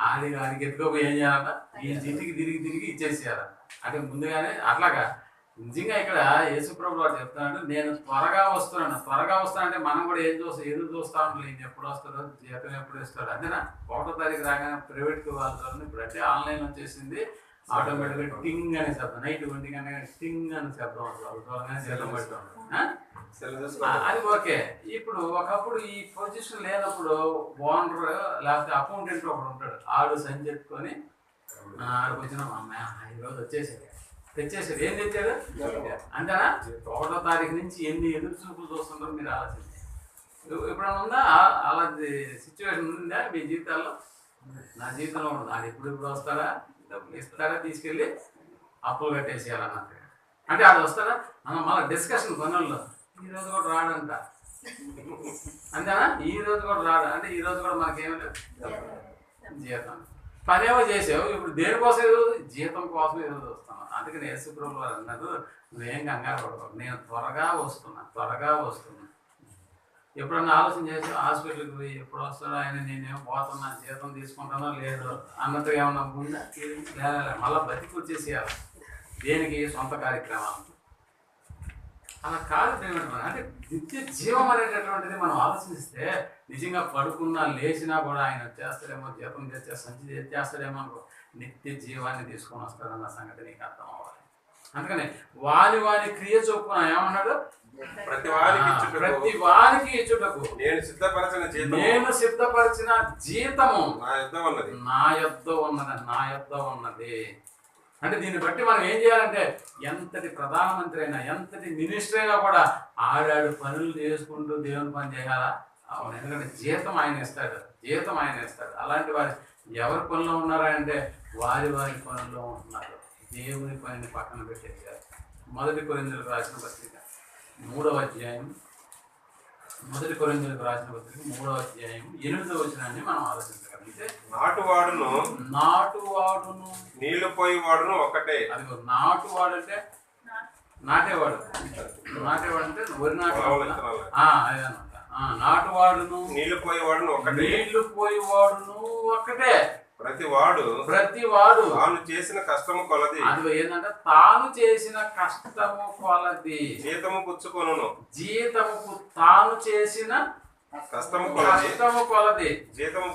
ఆడికి ఎత్తుకోపోయి ఏం చేయాలంట, ఈ ఇంటికి తిరిగి ఇచ్చేసేయాలంట. అంటే ముందుగానే అట్లాగా నిజంగా ఇక్కడ యేసుప్రభువు వాడు చెప్తున్నాడు, నేను త్వరగా వస్తానంటే మనం కూడా ఎదురు చూస్తా ఉంటాం, ఎప్పుడు వస్తాడో జీతం ఎప్పుడు ఇస్తాడు. అంతేనా? 1వ తారీఖు రాగానే ప్రైవేట్కి వాళ్ళు ఇప్పుడు అంటే ఆన్లైన్ వచ్చేసింది, ఆటోమేటిక్గా టింగ్ అనే శబ్దం, నైట్ 1 గంట టింగ్ అనే శబ్దం వస్తుంది, జీతం పెడతాం. అది ఓకే. ఇప్పుడు ఒకప్పుడు ఈ పొజిషన్ లేనప్పుడు ఓనర్ లేకపోతే అకౌంటెంట్ ఒకడు ఉంటాడు, ఆడు సంచెత్తుకొని ఆడికి వచ్చిన అమ్మాయి ఈరోజు తెచ్చేసాడు. ఏం తెచ్చాడు అంతేనా? 1వ తారీఖు నుంచి ఎన్ని ఎదురు చూపులు చూస్తుంటారో మీరు ఆలోచించండి. ఎప్పుడైనా ఉందా అలాంటి సిచ్యువేషన్ ఉందా మీ జీవితాల్లో? నా జీవితంలో ఉండదు. అది ఎప్పుడు వస్తాడా, డబ్బులు ఇస్తాడా, తీసుకెళ్ళి అప్పులు కట్టేసేయాలన్నట్టు. అంటే అది వస్తాడా మళ్ళీ డిస్కషన్ పనుల్లో ఈరోజు కూడా రాడంట, అంతేనా? ఈరోజు కూడా రాడు అంటే ఈరోజు కూడా మనకేమీ లేదు, జీతం పనేమో చేసావు, ఇప్పుడు దేనికోసం ఎదురు, జీతం కోసం ఎదురు చూస్తున్నాను. అందుకని యేసుప్రభువు వారు అన్నారు, నువ్వేం కంగారు పడవు, నేను త్వరగా వస్తున్నా. ఎప్పుడన్నా ఆలోచన చేసి హాస్పిటల్కి పోయి ఎప్పుడు వస్తాడో ఆయన, నేనేమో పోతున్నా, జీతం తీసుకుంటానో లేదో అన్నట్టు ఏమన్నా ఉందా? మళ్ళీ బతికి వచ్చేసేయాలి. దేనికి? సొంత కార్యక్రమాలు. అలా కాదు ప్రేమేంటారు అంటే నిత్య జీవం అనేటటువంటిది మనం ఆలోచిస్తే నిజంగా పడుకున్నా లేచినా కూడా ఆయన వచ్చేస్తాడేమో, జీతం తెచ్చే సంచి తెచ్చేస్తాడేమో అనుకో, నిత్య జీవాన్ని తీసుకొని వస్తాడన్న సంగతి నీకు అర్థం అవ్వాలి. అందుకని వాని క్రియ చొప్పున ఏమన్నాడు, ప్రతి వానికి ఇచ్చుటకు నేను సిద్ధపరిచిన జీతము నా యొద్ద ఉన్నది. అంటే దీన్ని బట్టి మనం ఏం చేయాలంటే ఎంతటి ప్రధానమంత్రి అయినా, ఎంతటి మినిస్టర్ అయినా కూడా ఆడాడు పనులు చేసుకుంటూ దేవుని పని చేయాలా? అవును. ఎందుకంటే జీతం ఆయన ఇస్తాడు. అలాంటి వారు ఎవరి పనిలో ఉన్నారా అంటే వారి పనుల్లో ఉంటున్నారు. దేవుని పనిని పక్కన పెట్టేసారు. 1 కొరింథీయులకు రాసిన పత్రిక 3వ అధ్యాయం 8వ వచనాన్ని మనం ఆలోచించగలిగితే, నాటువాడును నీళ్లు పోయి వాడును ఒకటే. అదిగో నాటువాడు అంటే నాటేవాడు అంటే వరి నాటేవాడు. నాటువాడును నీళ్లు పోయి వాడును ఒక్కటే. ప్రతివాడు తాను చేసిన కష్టము కొలది. అది ఏంటంటే తాను చేసిన కష్టము కొలది జీతము పుచ్చుకొనును. తాను చేసిన కష్టము కొలది జీతము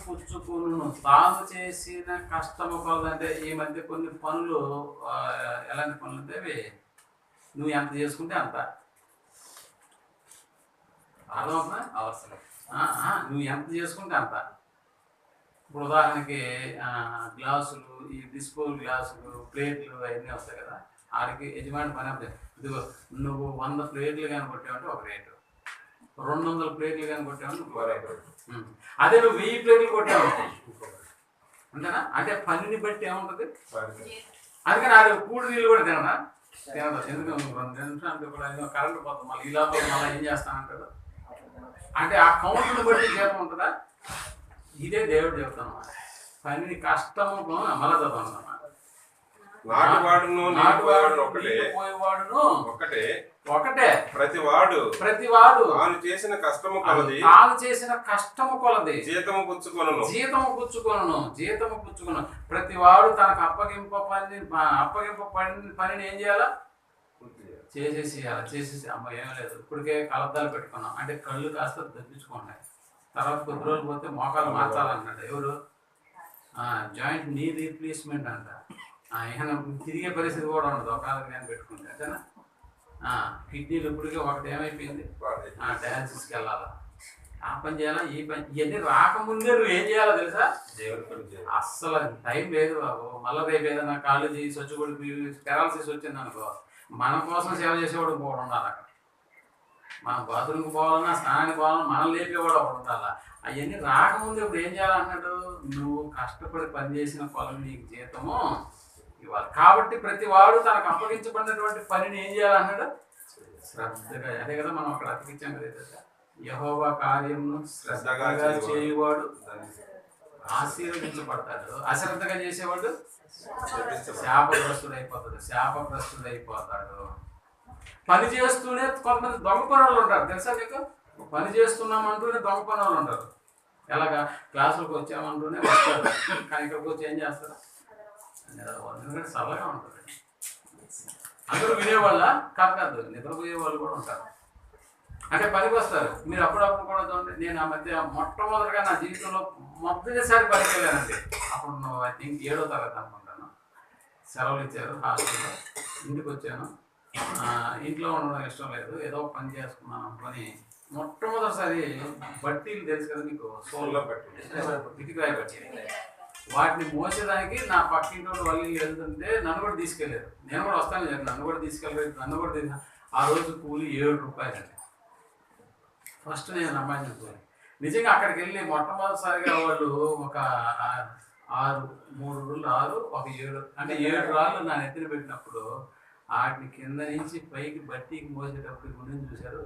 పుచ్చుకొనును. తాను చేసిన కష్టము కొలది అంటే ఈ మధ్య కొన్ని పనులు ఎలాంటి పనులు అంటే అవి నువ్వు ఎంత చేసుకుంటే అంత. అర్థమవుతుందా? అవసరం నువ్వు ఎంత చేసుకుంటే అంత. ఇప్పుడు ఉదాహరణకి గ్లాసులు, ఈ డిస్పోజల్ గ్లాసులు, ప్లేట్లు అవన్నీ వస్తాయి కదా, ఆడికి యజమాని పని అవుతాయి. ఇదిగో నువ్వు 100 ప్లేట్లు కానీ కొట్టావంటే ఒక రేటు, 200 ప్లేట్లు కానీ కొట్టావంటే ఇంకో రేటు. అదే నువ్వు 1000 ప్లేట్లు కొట్టావు అంతేనా? అంటే పనిని బట్టి ఏముంటుంది. అందుకని అది కూడి నీళ్ళు కూడా తినదా? ఎందుకు 2 నిమిషాలు కూడా కరెంట్ పోతుంది, మళ్ళీ ఇలా పోతే మళ్ళీ ఏం చేస్తానంటాడు. అంటే ఆ కౌంట్ని బట్టి జీతం ఉంటుందా? ఇదే దేవుడు చెప్తాను, పనిని కష్టము మళ్ళా చదవను. ఒకటే. ప్రతివాడు తాను చేసిన కష్టము కొలది జీతము పుచ్చుకొనును. ప్రతివాడు తనకు అప్పగింపబడిన పనిని ఏం చేయాలా? చేసేసి అమ్మ ఏం లేదు, ఇప్పటికే కలద్దాలు పెట్టుకున్నాం అంటే కళ్ళు కాస్త తగ్గించుకున్నాయి, తర్వాత కొద్ది రోజులు పోతే మోకాలు మార్చాలన్నాడు. ఎవరు? జాయింట్ నీ రీప్లేస్మెంట్ అంట. ఏమైనా తిరిగే పరిస్థితి కూడా ఉండదు ఒకవేళ నేను పెట్టుకుంటే, అంతేనా? కిడ్నీలు ఇప్పటికే ఒకటి ఏమైపోయింది, డయాలసిస్కి వెళ్ళాలా. ఆ పని చేయాలా ఈ పని ఇవన్నీ రాకముందే నువ్వు ఏం చేయాలో తెలుసా? దేవుని పని చేయాలి. అస్సలు టైం లేదు బాబు. మళ్ళీ రేపు ఏదైనా కాళ్ళు చేసి వచ్చి కూడా పెరాలసిస్ వచ్చింది అనుకో, మన కోసం సేవ చేసేవాడు కూడా ఉండాలి అక్కడ. మనం బాత్రూమ్కి పోవాలన్నా స్నానానికి పోవాలన్నా మనం లేపేవాడు ఒకడు ఉండాలి. అవన్నీ రాకముందు ఇప్పుడు ఏం చేయాలన్నాడు? నువ్వు కష్టపడి పనిచేసిన పనులు నీకు జీతము ఇవ్వాలి. కాబట్టి ప్రతి వాడు తనకు అప్పగించబడినటువంటి పనిని ఏం చేయాలన్నాడు? శ్రద్ధగా. అదే కదా మనం అక్కడ అతికించాం కదా, యెహోవా కార్యమును శ్రద్ధగా చేయువాడు ఆశీర్వదించబడతాడు, అశ్రద్ధగా చేసేవాడు శాపగ్రస్తుడైపోతాడు. పని చేస్తూనే కొంతమంది దొంగ పనులు ఉంటారు తెలుసా మీకు? పని చేస్తున్నామంటూనే దొంగ పనులు ఉంటారు. ఎలాగా? క్లాసులకు వచ్చామంటూనే వస్తారు, కానీ ఇక్కడికి వచ్చి ఏం చేస్తారు? ఎందుకంటే చల్లగా ఉంటుంది. అందరూ వినేవాళ్ళ కాదు, నిద్రపోయే వాళ్ళు కూడా ఉంటారు. అంటే పనికి వస్తారు. మీరు అప్పుడప్పుడు కూడా చూడండి. నేను ఆ మధ్య మొట్టమొదటిగా నా జీవితంలో మొదటిసారి పనికి వెళ్ళానండి. అప్పుడు ఐ థింక్ 7వ తరగతి అనుకుంటాను. సెలవులు ఇచ్చారు హాస్టల్లో. ఇంటికి వచ్చాను. ఇంట్లో ఉండడం ఇష్టం లేదు, ఏదో పని చేసుకున్నాను అనుకొని మొట్టమొదటిసారి బట్టీలు తెలుసు కదా మీకు, సోల్లో పెట్టి ఇటుకరాయి బట్టి, వాటిని మోసేదానికి నా పక్కింటి వాళ్ళు వెళ్తుంటే నన్ను కూడా తీసుకెళ్ళారు. నేను కూడా వస్తాను చెప్పి నన్ను కూడా తీసుకెళ్ళలేదు. నన్ను కూడా ఆ రోజు కూలి 7 రూపాయలండి. ఫస్ట్ నేను సంపాదించిన కూలి. నిజంగా అక్కడికి వెళ్ళి మొట్టమొదటిసారిగా వాళ్ళు ఒక 3 రోజులు 6 ఒక 7 అంటే 7 రాళ్ళు నా నెత్తిన పెట్టినప్పుడు వాటిని కింద నుంచి పైకి బట్టీకి మోసేటప్పుడు గుండెని చూశారు.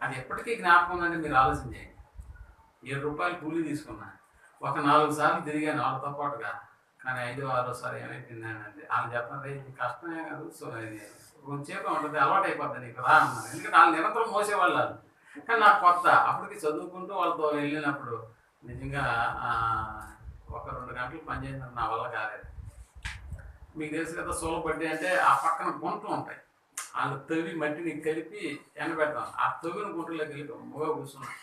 అది ఎప్పటికీ జ్ఞాపకం ఉందంటే మీరు ఆలోచన చేయండి. 7 రూపాయలు కూలీ తీసుకున్నా. ఒక 4 సార్లు తిరిగాను వాళ్ళతో పాటుగా. కానీ 5-6 ఏమైపోయిందంటే వాళ్ళు చెప్పండి, ఇది కష్టమే కాదు, సో ఇది కొంచెంసేపు ఉంటుంది, అలవాటు అయిపోద్ది నీకు రా అన్నారు. ఎందుకంటే వాళ్ళు నిరంతరం మోసేవాళ్ళు. కానీ నాకు కొత్త. అప్పటికి చదువుకుంటూ వాళ్ళతో వెళ్ళినప్పుడు నిజంగా 1-2 గంటలు పనిచేసిన నా వల్ల కాలేదు. మీకు తెలుసు కదా, సోలబడ్డీ అంటే ఆ పక్కన గుంటలు ఉంటాయి. వాళ్ళు తవ్వి మట్టిని కలిపి ఎండబెడతాం. ఆ తవ్విన గుంటలోకి వెళ్ళి మోగ కూర్చున్నాం.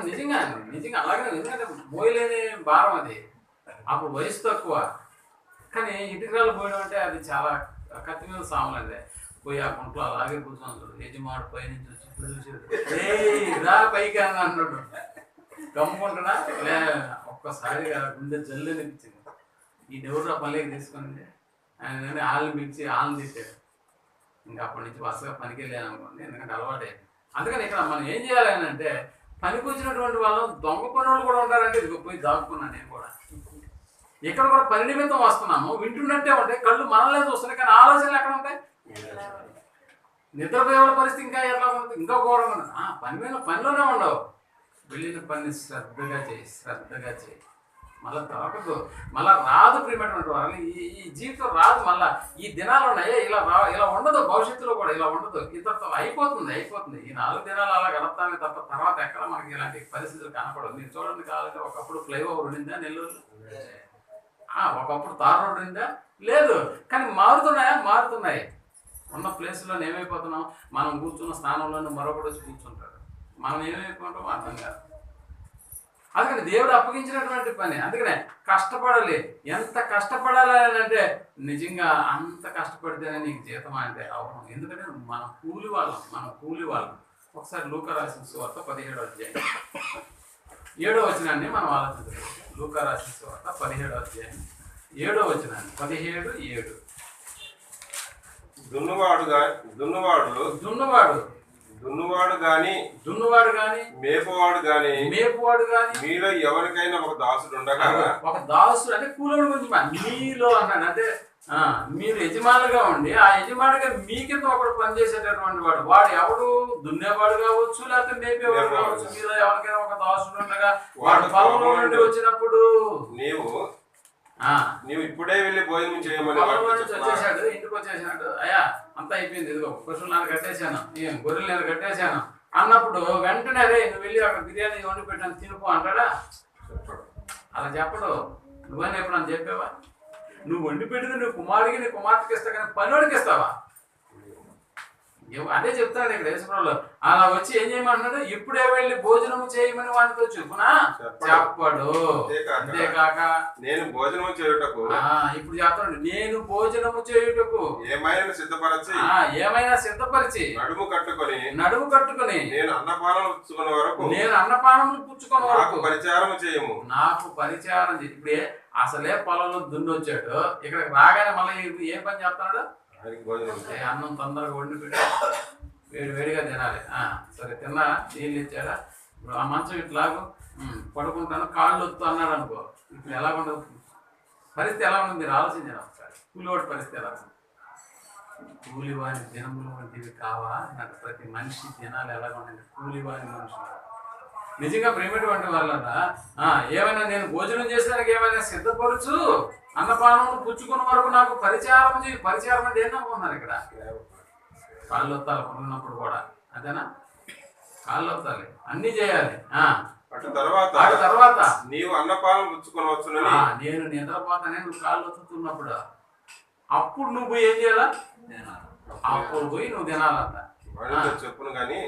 నిజంగా అలాగే. ఎందుకంటే మోయలేని భారం అది. అప్పుడు వయసు తక్కువ. కానీ ఇటుకరాలు పోయడం అంటే అది చాలా కత్తి మీద సాములండి. పోయి ఆ గుంటలో అలాగే కూర్చొని యజమాడు పై నుంచి వచ్చి చూసి రా పైకి అని అన్నాడు. గమ్ముకుంటున్నా ఒక్కసారిగా గుండె జల్లు అనిపించింది. ఈ దేవుడు పల్లెకి తీసుకుని ఆయన వాళ్ళని పిలిచి వాళ్ళని తీసాడు. ఇంకా అప్పటి నుంచి వరుసగా పనికి వెళ్ళాను అనుకోండి, ఎందుకంటే అలవాటు అయింది. అందుకని ఇక్కడ మనం ఏం చేయాలి అని అంటే, పనికి వచ్చినటువంటి వాళ్ళు దొంగ పనులు కూడా ఉంటారంటే ఇది పోయి దాక్కున్నాను నేను కూడా. ఇక్కడ కూడా పని నిమిత్తం వస్తున్నాము, వింటున్నట్టే ఉంటాయి, కళ్ళు మనలే చూస్తున్నాయి, కానీ ఆలోచనలు ఎక్కడ ఉంటాయి? నిద్రపోయేవాళ్ళ పరిస్థితి ఇంకా ఎట్లా ఉంటుంది? ఇంకా ఘోరంగా ఉంటుంది. పనిలోనే ఉండవు. వెళ్ళిన పని శ్రద్ధగా చేయి. మళ్ళీ దొరకదు, మళ్ళీ రాదు. ప్రియమైనటువంటి వాళ్ళు ఈ జీవితం రాదు. మళ్ళీ ఈ దినాలు ఉన్నాయే ఇలా ఉండదు. భవిష్యత్తులో కూడా ఇలా ఉండదు. ఇంతతో అయిపోతుంది. ఈ 4 దినాలు అలా గడపడానికి తప్ప తర్వాత ఎక్కడ మనకి ఇలాంటి పరిస్థితులు కనపడదు. మీరు చూడండి, కావాలంటే ఒకప్పుడు ఫ్లైఓవర్ ఉండిందా నెల్లూరు? ఒకప్పుడు తార్ రోడ్డు ఉండిందా? లేదు. కానీ మారుతున్నాయి. ఉన్న ప్లేస్లో ఏమైపోతున్నాం? మనం కూర్చున్న స్థానంలోనే మరొకటి వచ్చి కూర్చుంటాడు. మనం ఏమైపోతామో అర్థం కాదు. అందుకని దేవుడు అప్పగించినటువంటి పని. అందుకనే కష్టపడాలి. ఎంత కష్టపడాలి అని అంటే నిజంగా అంత కష్టపడితేనే నీకు జీతం అంటే అవసరం. ఎందుకంటే మనం కూలి వాళ్ళం. ఒకసారి లూకా రాసిన సువార్త 17వ అధ్యాయం 7వ వచనాన్ని మనం ఆలోచించాలి. లూకా రాసిన సువార్త 17వ అధ్యాయం 7వ వచనాన్ని 17:7. దున్నువాడు గాని మేపువాడు గాని మీలో ఎవరికైనా ఒక దాసుడు ఉండగా. ఒక దాసుడు అంటే కూలోడు గురించి మీలో అన్నాడు. అంటే మీరు యజమానులుగా ఉండి ఆ యజమానిగా మీ కింద ఒకడు పనిచేసేటటువంటి వాడు ఎవడు? దున్నేవాడు కావచ్చు, లేకపోతే మేపేవాడు కావచ్చు. మీలో ఎవరికైనా ఒక దాసుడు ఉండగా వాడు పొలంలో నుండి వచ్చినప్పుడు నీవు ఇప్పుడే వెళ్ళి భోజనం చేయమని వచ్చేసాడు. ఇంటికి వచ్చేసాడు. అయ్యా అంతా అయిపోయింది, ఇదిగో పశువులు నేను కట్టేశాను, గొర్రెలు నేను కట్టేశాను అన్నప్పుడు వెంటనే అదే నువ్వు వెళ్ళి అక్కడ బిర్యానీ వండి పెట్టాను తినుకో అంటాడా? అలా చెప్పడు. నువ్వని ఎప్పుడన్నా చెప్పావా? నువ్వు వండి పెట్టింది నువ్వు కుమారుడికి నీ కుమార్తెకి ఇస్తా, కానీ పనివాడికి ఇస్తావా? అదే చెప్తాడు ఇక్కడ యేసుప్రభులో. అలా వచ్చి ఏం చేయమంటున్నాడు, ఇప్పుడే వెళ్ళి భోజనము చేయమని వానితో చెప్పునా చెప్పడు. అంతేకాక నేను భోజనము చేయుటకు ఇప్పుడు చెప్తాడు, నేను భోజనము చేయుటకు ఏమైనా సిద్ధపరిచి నడుము కట్టుకొని నేను అన్నపానం పుచ్చుకునే వరకు పరిచారం చేయము, నాకు పరిచారం చేయి. ఇప్పుడే అసలే పొలంలో దున్నొచ్చాడు, ఇక్కడికి రాగానే మళ్ళీ ఏం పని చేస్తున్నాడు, అన్నం తొందరగా వండి పెట్టి వేడిగా తినాలి. సరే తిన్నా, నీళ్ళు ఇచ్చాడా, ఇప్పుడు ఆ మంచం ఇట్లాగూ పడుకుంటాను, కాళ్ళు వస్తూ అన్నాడు అనుకో, ఇప్పుడు ఎలా ఉండదు పరిస్థితి, ఎలా ఉండదు మీరు ఆలోచించారు ఒకసారి. కూలివాడి పరిస్థితి ఎలా ఉంది, కూలివాని దినములు వంటివి కావా నాకు, ప్రతి మనిషి దినాలు ఎలా ఉండండి, కూలివాని మనుషులు నిజంగా ప్రేమటువంటి వాళ్ళన్నా ఏమైనా నేను భోజనం చేసేదానికి ఏమైనా సిద్ధపరచు, అన్నపానం పుచ్చుకున్న వరకు నాకు పరిచారం చేయి. పరిచారం అంటే ఏంటనుకున్నారు ఇక్కడ, కాళ్ళు వత్తాలి కొనున్నప్పుడు కూడా, అంతేనా, కాళ్ళు వత్తాలి, అన్ని చేయాలి. తర్వాత నీవు అన్నపానం పుచ్చుకోవచ్చు, నేను నిద్రపోతానే నువ్వు కాళ్ళు వత్తుతున్నప్పుడు, అప్పుడు నువ్వు ఏం చేయాలా, అప్పుడు పోయి నువ్వు తినాలంట. చెప్పును కానీ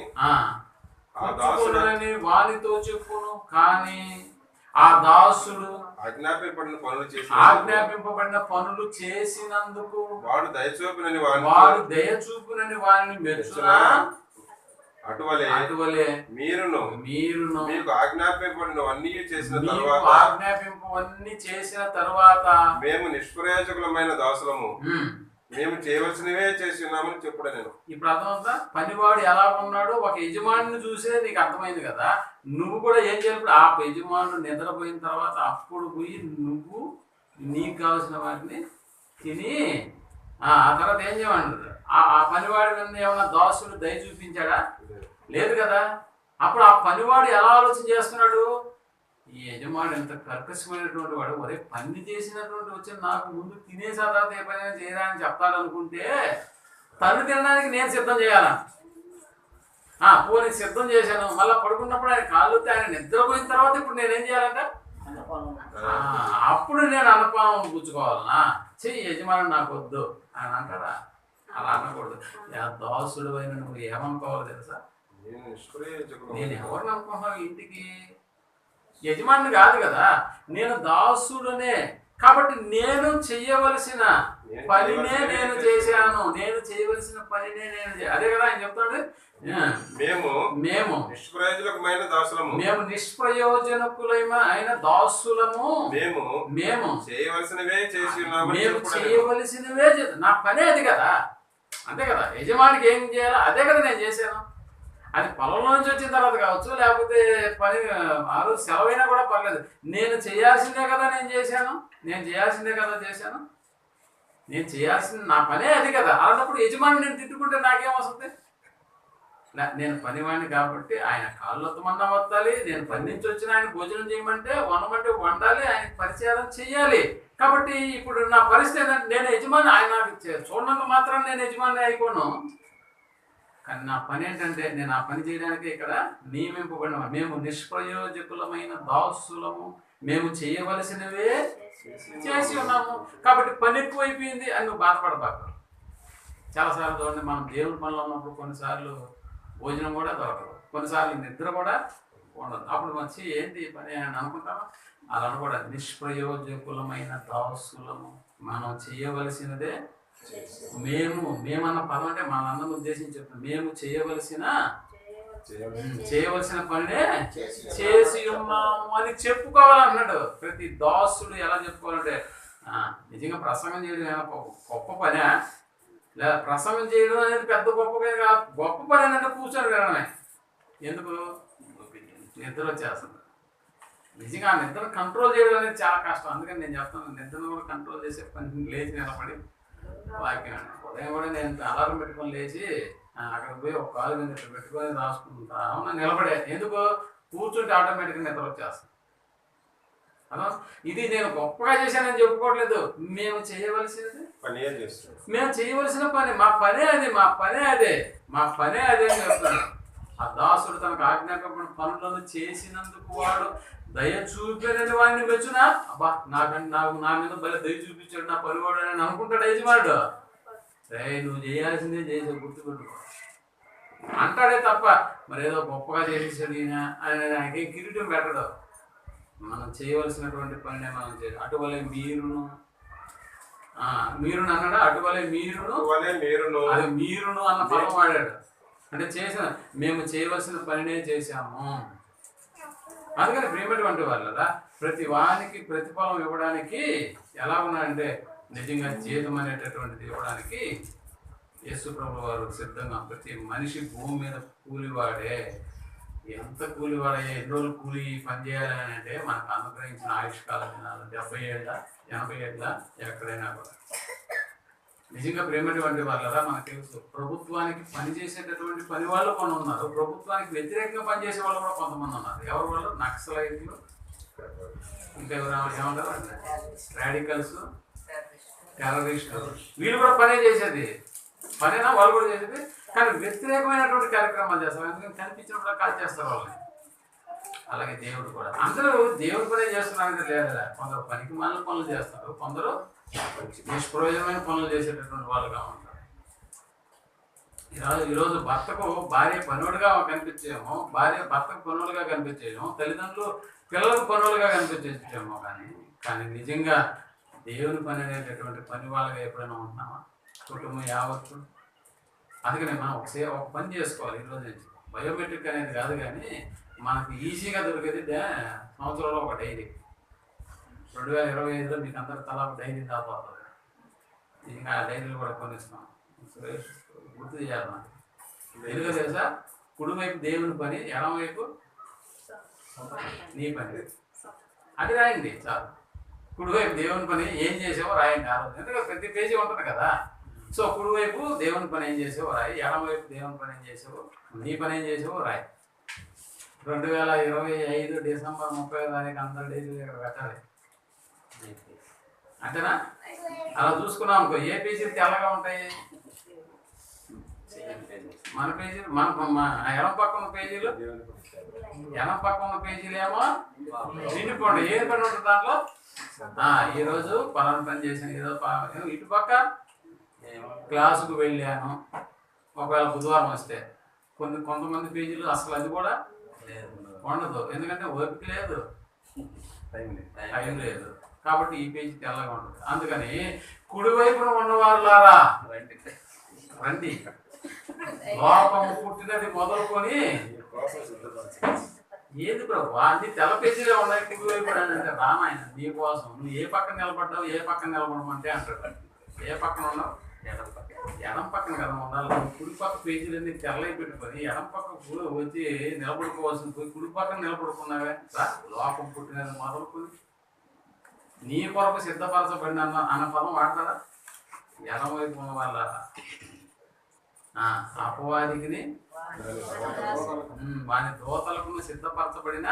వానితో చెప్పును కానీ ఆ దాసుడు ఆజ్ఞాపింపబడిన పనులు చేసినందుకు వాడు దయచూపునని వారిని మెచ్చునా, అటువలే మీరును మీకు ఆజ్ఞాపింపబడినవన్నీ చేసిన తర్వాత మేము నిష్ప్రయోజకులమైన దాసులము, మేము చేయవలసినవే చేసి ఉన్నామని చెప్పడం. నేను ఇప్పుడు అర్థమవుతా, పనివాడు ఎలా ఉన్నాడో ఒక యజమానిని చూసే నీకు అర్థమైంది కదా, నువ్వు కూడా ఏం చేయాలి, ఆ యజమానుడు నిద్రపోయిన తర్వాత అప్పుడు పోయి నువ్వు నీకు కావాల్సిన వాటిని తిని ఆ తర్వాత ఏం చేయమంటారు, ఆ పనివాడి మీద ఏమన్నా దాసుడు దయ చూపించాడా, లేదు కదా. అప్పుడు ఆ పనివాడు ఎలా ఆలోచన చేస్తున్నాడు, ఈ యజమాడు ఎంత కర్కశమైనటువంటి వాడు, ఒరే పని చేసినటువంటి వచ్చి నాకు ముందు తినేసా తర్వాత ఏ పని చేయరా అని చెప్తాడనుకుంటే తను తినడానికి నేను సిద్ధం చేయాలా, పోనీ సిద్ధం చేశాను, మళ్ళీ పడుకున్నప్పుడు ఆయన కాళ్ళు ఆయన నిద్రపోయిన తర్వాత ఇప్పుడు నేనేం చేయాలంట, అప్పుడు నేను అన్నపానం పుచ్చుకోవాలనా, చెయ్యి యజమాని నాకు వద్దు అని అంటారా, అలా అనకూడదు. దాసుడు అయిన నువ్వు ఏమనుకోవాలి తెలుసా, నేను ఎవరిని అనుకుంటున్నావు, ఇంటికి యజమాని కాదు కదా, నేను దాసుడునే, కాబట్టి నేను చెయ్యవలసిన పనినే నేను చేశాను, నేను చేయవలసిన పనినే నేను అదే కదా ఆయన చెప్తాడు, మేము నిష్ప్రయోజనకులైన దాసులము, మేము చేయవలసినవే నా పనే అది కదా, అంతే కదా. యజమానికి ఏం చేయాలో అదే కదా నేను చేశాను, అది పొలంలో నుంచి వచ్చిన తర్వాత కావచ్చు, లేకపోతే పని ఆ రోజు సెలవైనా కూడా పర్లేదు, నేను చేయాల్సిందే కదా నేను చేశాను, నేను చేయాల్సిందే నా పనే అది కదా. అలాంటప్పుడు యజమాని నేను తిట్టుకుంటే నాకేం వస్తుంది, నేను పనివాడిని కాబట్టి ఆయన కాళ్ళు వత్తమన్నా వత్తాలి, నేను పని నుంచి వచ్చిన ఆయన భోజనం చేయమంటే వండమంటే వండాలి, ఆయన పరిచయం చెయ్యాలి. కాబట్టి ఇప్పుడు నా పరిస్థితి ఏంటంటే నేను యజమాని, ఆయన నాకు చూడనంత మాత్రం నేను యజమాని అయిపోను, కానీ నా పని ఏంటంటే నేను ఆ పని చేయడానికి ఇక్కడ నియమింపబడిన, మేము నిష్ప్రయోజకులమైన దాసులము, మేము చేయవలసినవే చేసి ఉన్నాము, కాబట్టి పని ఎక్కువైపోయింది అని నువ్వు బాధపడబాకు. చాలాసార్లు చూడండి, మనం దేవుని పనిలో ఉన్నప్పుడు కొన్నిసార్లు భోజనం కూడా దొరకదు, కొన్నిసార్లు నిద్ర కూడా ఉండదు, అప్పుడు వచ్చి ఏంటి పని అని అనుకుంటామా, అలా కూడా నిష్ప్రయోజకులమైన దాసులము, మనం చేయవలసినదే మేమన్న పదం అంటే మన అందరం ఉద్దేశించి చెప్తాం, మేము చేయవలసిన పనినే చేసి ఉన్నాము అని చెప్పుకోవాలన్నాడు. ప్రతి దాసుడు ఎలా చెప్పుకోవాలంటే, నిజంగా ప్రసంగం చేయడం గొప్ప పని, లేదా ప్రసంగం చేయడం అనేది పెద్ద గొప్ప పని కాదు, గొప్ప పని అంటే కూర్చొని వినడమే. ఎందుకు, నిద్ర వచ్చేస్తుంది. నిజంగా ఆ నిద్రను కంట్రోల్ చేయడం అనేది చాలా కష్టం, అందుకని నేను చెప్తాను, నిద్రను కూడా కంట్రోల్ చేసే పని లేచి నిలబడి వాక్యం. ఉదయం కూడా నేను అలారం పెట్టుకొని లేచి అక్కడికి పోయి ఒక కాలు మీద పెట్టుకొని రాసుకుంటా అవునా నిలబడే, ఎందుకు, కూర్చుంటే ఆటోమేటిక్గా నిద్ర వచ్చేస్తాను. అలా ఇది నేను గొప్పగా చేశానని చెప్పుకోవట్లేదు, మేము చేయవలసిన పని, మా పనే అదే అని చెప్తాను. ఆ దాసుడు తనకు ఆజ్ఞాపించిన పనులను చేసినందుకు వాడు దయ చూపినని వాడిని మెచ్చునా, అబ్బా నాకు నా మీద భలే దయ చూపించాడు నా పనివాడు అని అనుకుంటాడు యజమానుడు. నువ్వు చేయాల్సిందే చేసే, గుర్తుపెట్టుకో. అంటాడే తప్ప మరి ఏదో గొప్పగా చేసేసాడు ఈయన అని ఆయనకి కిరీటం పెట్టడు. మనం చేయవలసినటువంటి పనినే మనం చేయాలి. అటువలే మీరును అన్నాడు, అటువలే మీరును అది మీరును అన్న పదం వాడాడు. అంటే మేము చేయవలసిన పనినే చేశాము. అందుకని ప్రేమటువంటి వాళ్ళు కదా ప్రతి వానికి ప్రతిఫలం ఇవ్వడానికి ఎలా ఉన్నాడంటే నిజంగా జీతం అనేటటువంటిది ఇవ్వడానికి యేసు ప్రభు వారు సిద్ధంగా. ప్రతి మనిషి భూమి మీద కూలివాడే. ఎంత కూలివాడే, ఎన్ని రోజులు కూలి పని చేయాలని అంటే మనకు అనుగ్రహించిన ఆయుష్కాలం 70 ఏళ్ళ 80 ఏళ్ళ ఎక్కడైనా కూడా. నిజంగా ప్రేమటువంటి వాళ్ళరా మనకు తెలుసు. ప్రభుత్వానికి పనిచేసేటటువంటి పని వాళ్ళు కొన్ని ఉన్నారు, ప్రభుత్వానికి వ్యతిరేకంగా పనిచేసే వాళ్ళు కూడా కొంతమంది ఉన్నారు. ఎవరు వాళ్ళు? నక్సలైట్లు, ఇంకా ఏమంటారు రాడికల్స్, టెర్రరిస్టులు. వీళ్ళు కూడా పనే చేసేది, పనేనా వాళ్ళు కూడా చేసేది, కానీ వ్యతిరేకమైనటువంటి కార్యక్రమాలు చేస్తారు. ఎందుకంటే కనిపించినప్పుడు కాల్ చేస్తారు వాళ్ళని. అలాగే దేవుడు కూడా అందరూ దేవుడి పనే చేస్తున్నారంటే లేదా, కొందరు పనికి మాలిన పనులు చేస్తారు, కొందరు నిష్ప్రయోజనమైన పనులు చేసేటటువంటి వాళ్ళుగా ఉంటారు. ఈరోజు భర్తకు భార్య పనుడుగా కనిపించేమో, భార్య భర్తకు పనులుగా కనిపించేమో, తల్లిదండ్రులు పిల్లలకు పనులుగా కనిపించేమో, కానీ నిజంగా దేవుని పని అనేటటువంటి పని వాళ్ళగా ఎప్పుడైనా ఉంటున్నామా? కుటుంబం యావత్తు. అందుకనే మనం ఒక పని చేసుకోవాలి ఈరోజు నుంచి. బయోమెట్రిక్ అనేది కాదు, కానీ మనకు ఈజీగా దొరికేది సంవత్సరంలో ఒక డైరీ. 2025లో మీకు అందరు తలా ఒక డైరీ దాపోతుంది. ఇంకా ఆ డైరీలు కూడా కొనిస్తాం. గుర్తు చేయాలి మనకి. ఎందుకో తెలుసా? కుడివైపు దేవుని పని, ఎడమవైపు నీ పని. అది రాయండి చాలు. కుడివైపు దేవుని పని ఏం చేసావో రాయండి ఆ రోజు. ఎందుకంటే ప్రతి పేజీ ఉంటుంది కదా. సో కుడివైపు దేవుని పని ఏం చేసావో రాయి, ఎడమవైపు దేవుని పని ఏం చేసావో, నీ పని ఏం చేసావో రాయి. 2025 డిసెంబర్ 30వ తారీఖు అందరు డైరీ పెట్టాలి అంతేనా? అలా చూసుకున్నాం అనుకో, ఏ పేజీలు తెల్లగా ఉంటాయి? మన పేజీలు, మన ఎడం పక్క ఉన్న పేజీలు, ఎడం పక్క ఉన్న పేజీలు ఏమో నిండిపోండి. ఏది పని ఉంటుంది దాంట్లో? ఈరోజు పలానా పని చేశాను, ఏదో ఇటు పక్క క్లాసుకు వెళ్ళాను. ఒకవేళ బుధవారం వస్తే కొంతమంది పేజీలు అసలు అది కూడా ఉండదు. ఎందుకంటే ఓపిక లేదు, టైం లేదు. కాబట్టి ఈ పేజీ తెల్లగా ఉంటుంది. అందుకని కుడివైపున ఉన్నవారులారా రండి, లోకము పుట్టినది మొదలుకొని ఏది ప్రభు అన్ని తెల్ల పేజీలే ఉన్నాయి. కుడివైపున అంటే రామాయణ నీ కోసం నువ్వు ఏ పక్కన నిలబడ్డావు, ఏ పక్కన నిలబడమంటే అంటాడు. ఏ పక్కన ఉన్నావు? ఎడం పక్కన కదా ఉండాలి. కుడి పక్క పేజీలన్నీ తెల్లయి పెట్టుకొని ఎడం పక్క వచ్చి నిలబడుకోవాల్సింది పోయి కుడి పక్కన నిలబడుకున్నావే. లోకం పుట్టినది మొదలుకొని నీ కొరకు సిద్ధపరచబడిన అన్న పదం వాడతారా? ఎడమవైపు ఉన్న వాళ్ళ అపవాదికి వాని దోతలకు సిద్ధపరచబడిన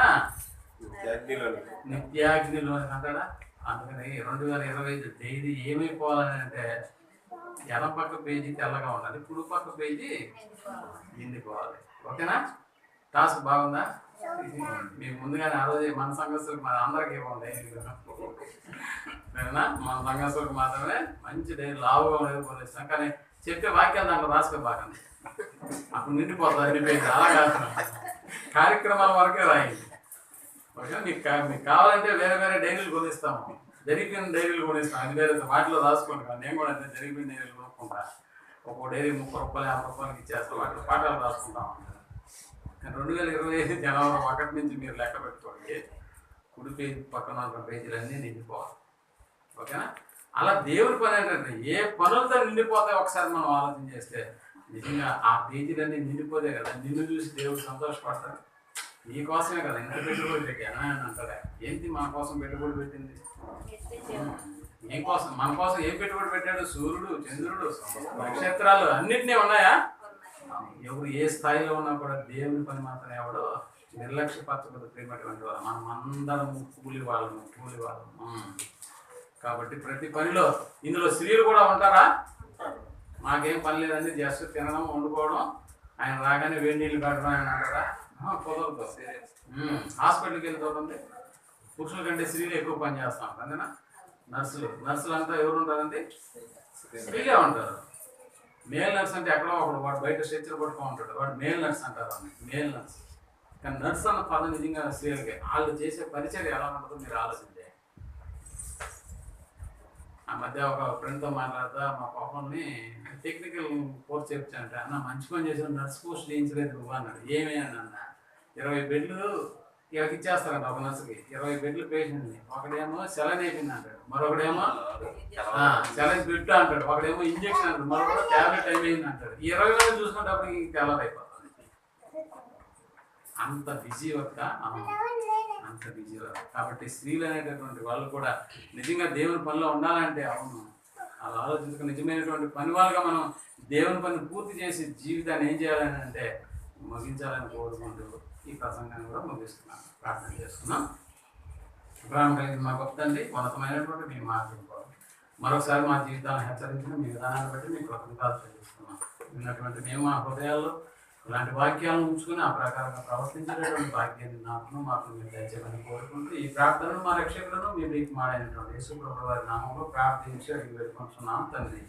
నిత్యాగ్నిలో అంటాడా. అందుకని 2025 తేదీ ఏమైపోవాలని అంటే ఎడం పక్క పేజీ తెల్లగా ఉండాలి, కుడి పక్క పేజీ నిండిపోవాలి. ఓకేనా? టాస్క్ బాగుందా? మీకు ముందుగానే ఆ రోజు మన సంఘస్థులకు మన అందరికీ ఇవ్వండి. మన సంఘస్థులకు మాత్రమే మంచి డైరీ లావుగా ఉండేది పోలిస్తాం. కానీ చెప్పే వాక్యాలు దాంట్లో రాసుకోబాకండి, అప్పుడు నిండిపోతుంది. నిండిపోయింది అలా కాదు, కార్యక్రమాల వరకే రాయండి. ఓకే? మీకు కావాలంటే వేరే వేరే డైరీలు కొనిస్తాము, జరిగిపోయిన డైరీలు కొనిస్తాం. అది వేరే వాటిలో రాసుకోండి. నేను కూడా అంతే జరిగిపోయిన డైరీలు కొనుక్కుంటా. ఒక్కో డైరీ 30 రూపాయలు 50 రూపాయలకి ఇచ్చేస్తాం. వాటిలో పాఠాలు రాసుకుంటాం. 2025 జనవరి 1 నుంచి మీరు లెక్క పెట్టుకోండి, కుడి పేజీ పక్కన ఉన్న పేజీలన్నీ నిండిపోవాలి. ఓకేనా? అలా దేవుడి పని ఏంటంటే ఏ పనులతో నిండిపోతాయో ఒకసారి మనం ఆలోచన చేస్తే నిజంగా ఆ పేజీలన్నీ నిండిపోతే కదా నిన్ను చూసి దేవుడు సంతోషపడతాడు. నీకోసమే కదా ఇంత పెట్టుబడి పెట్టాను అని అంటాడా. ఏంటి మన కోసం పెట్టుబడి పెట్టింది? నీకోసం, మన కోసం ఏం పెట్టుబడి పెట్టాడు? సూర్యుడు, చంద్రుడు, నక్షత్రాలు అన్నిటినీ ఉన్నాయా? ఎవరు ఏ స్థాయిలో ఉన్నా కూడా దేవుని పని మాత్రం ఎవడో నిర్లక్ష్యపరచబడి ప్రేమటువంటి వాళ్ళు. మనం అందరము కూలి వాళ్ళము. కాబట్టి ప్రతి పనిలో ఇందులో స్త్రీలు కూడా ఉంటారా? మాకేం పని లేదండి, జస్ట్ తినడం, వండుకోవడం, ఆయన రాగానే వేడి నీళ్ళు పెట్టడం ఆయన అంటారా? కుదరదు. హాస్పిటల్కి వెళ్ళి చూడండి, పురుషుల కంటే స్త్రీలు ఎక్కువ పని చేస్తాం. అంతేనా? నర్సులు అంతా ఎవరు ఉంటారండి? స్త్రీలే ఉంటారు. మేల్ నర్స్ అంటే ఎక్కడో ఒకడు వాడు బయట స్ట్రెచ్చర్ పట్టుకో ఉంటాడు, వాడు మేల్ నర్స్ అంటారు వాడిని, మేల్ నర్స్. కానీ నర్స్ అన్న పదం నిజంగా స్త్రీలకి వాళ్ళు చేసే పరిచయం ఎలా ఉంటుందో మీరు ఆలోచించండి. ఆ మధ్య ఒక ఫ్రెండ్తో మాట్లాడతా మా పాపని టెక్నికల్ కోర్స్ చేయించానంటే, అన్న మంచి పని చేసిన నర్స్ పోస్ట్ చేయించలేదు నువ్వు అన్నాడు. ఏమే అని అన్న, 20 బెడ్లు వీళ్ళకి ఇచ్చేస్తారంట ఒక నర్సుకి, 20 బెడ్లు పేషెంట్ని. ఒకడేమో సెలైన్ అయిపోయింది అంటాడు, మరొకడేమో సెలైన్ పెట్టు అంటాడు, ఒకడేమో ఇంజక్షన్ అంటాడు, మరొకడు ట్యాబ్లెట్ అయిపోయింది అంటాడు. 20 మంది చూసుకునేటప్పటికి తెల్లరైపోతుంది. అంత బిజీ వర్క్, అంత బిజీ వర్క్. కాబట్టి స్త్రీలు అనేటటువంటి వాళ్ళు కూడా నిజంగా దేవుని పనిలో ఉండాలంటే, అవును అలా ఆలోచించుకుని నిజమైనటువంటి పని వాళ్ళగా మనం దేవుని పని పూర్తి చేసి జీవితాన్ని ఏం చేయాలని అంటే ముగించాలని కోరుకుంటూ ఈ ప్రసంగాన్ని కూడా ముగిస్తున్నాను, ప్రార్థన చేస్తున్నాం. ప్రేమ కలిగిన మా గొప్ప తండ్రి, ఉన్నతమైనటువంటి మీ మాటలు మరొకసారి మా జీవితాన్ని హెచ్చరించిన మీ విధానాన్ని బట్టి మీ కృతజ్ఞతలు చెల్లిస్తున్నాం. విన్నటువంటి మేము మా హృదయాల్లో ఇలాంటి వాక్యాలను ఉంచుకుని ఆ ప్రకారంగా ప్రవర్తించేటటువంటి భాగ్యాన్ని నాకు మాకు మీరు దయచేయమని కోరుకుంటూ ఈ ప్రార్థనను మా రక్షకులను మీ ప్రీతి మాడైనటువంటి యేసు ప్రభువు వారి నామంలో ప్రార్థించి అడిగి పెట్టుకుంటున్నాం తండ్రి.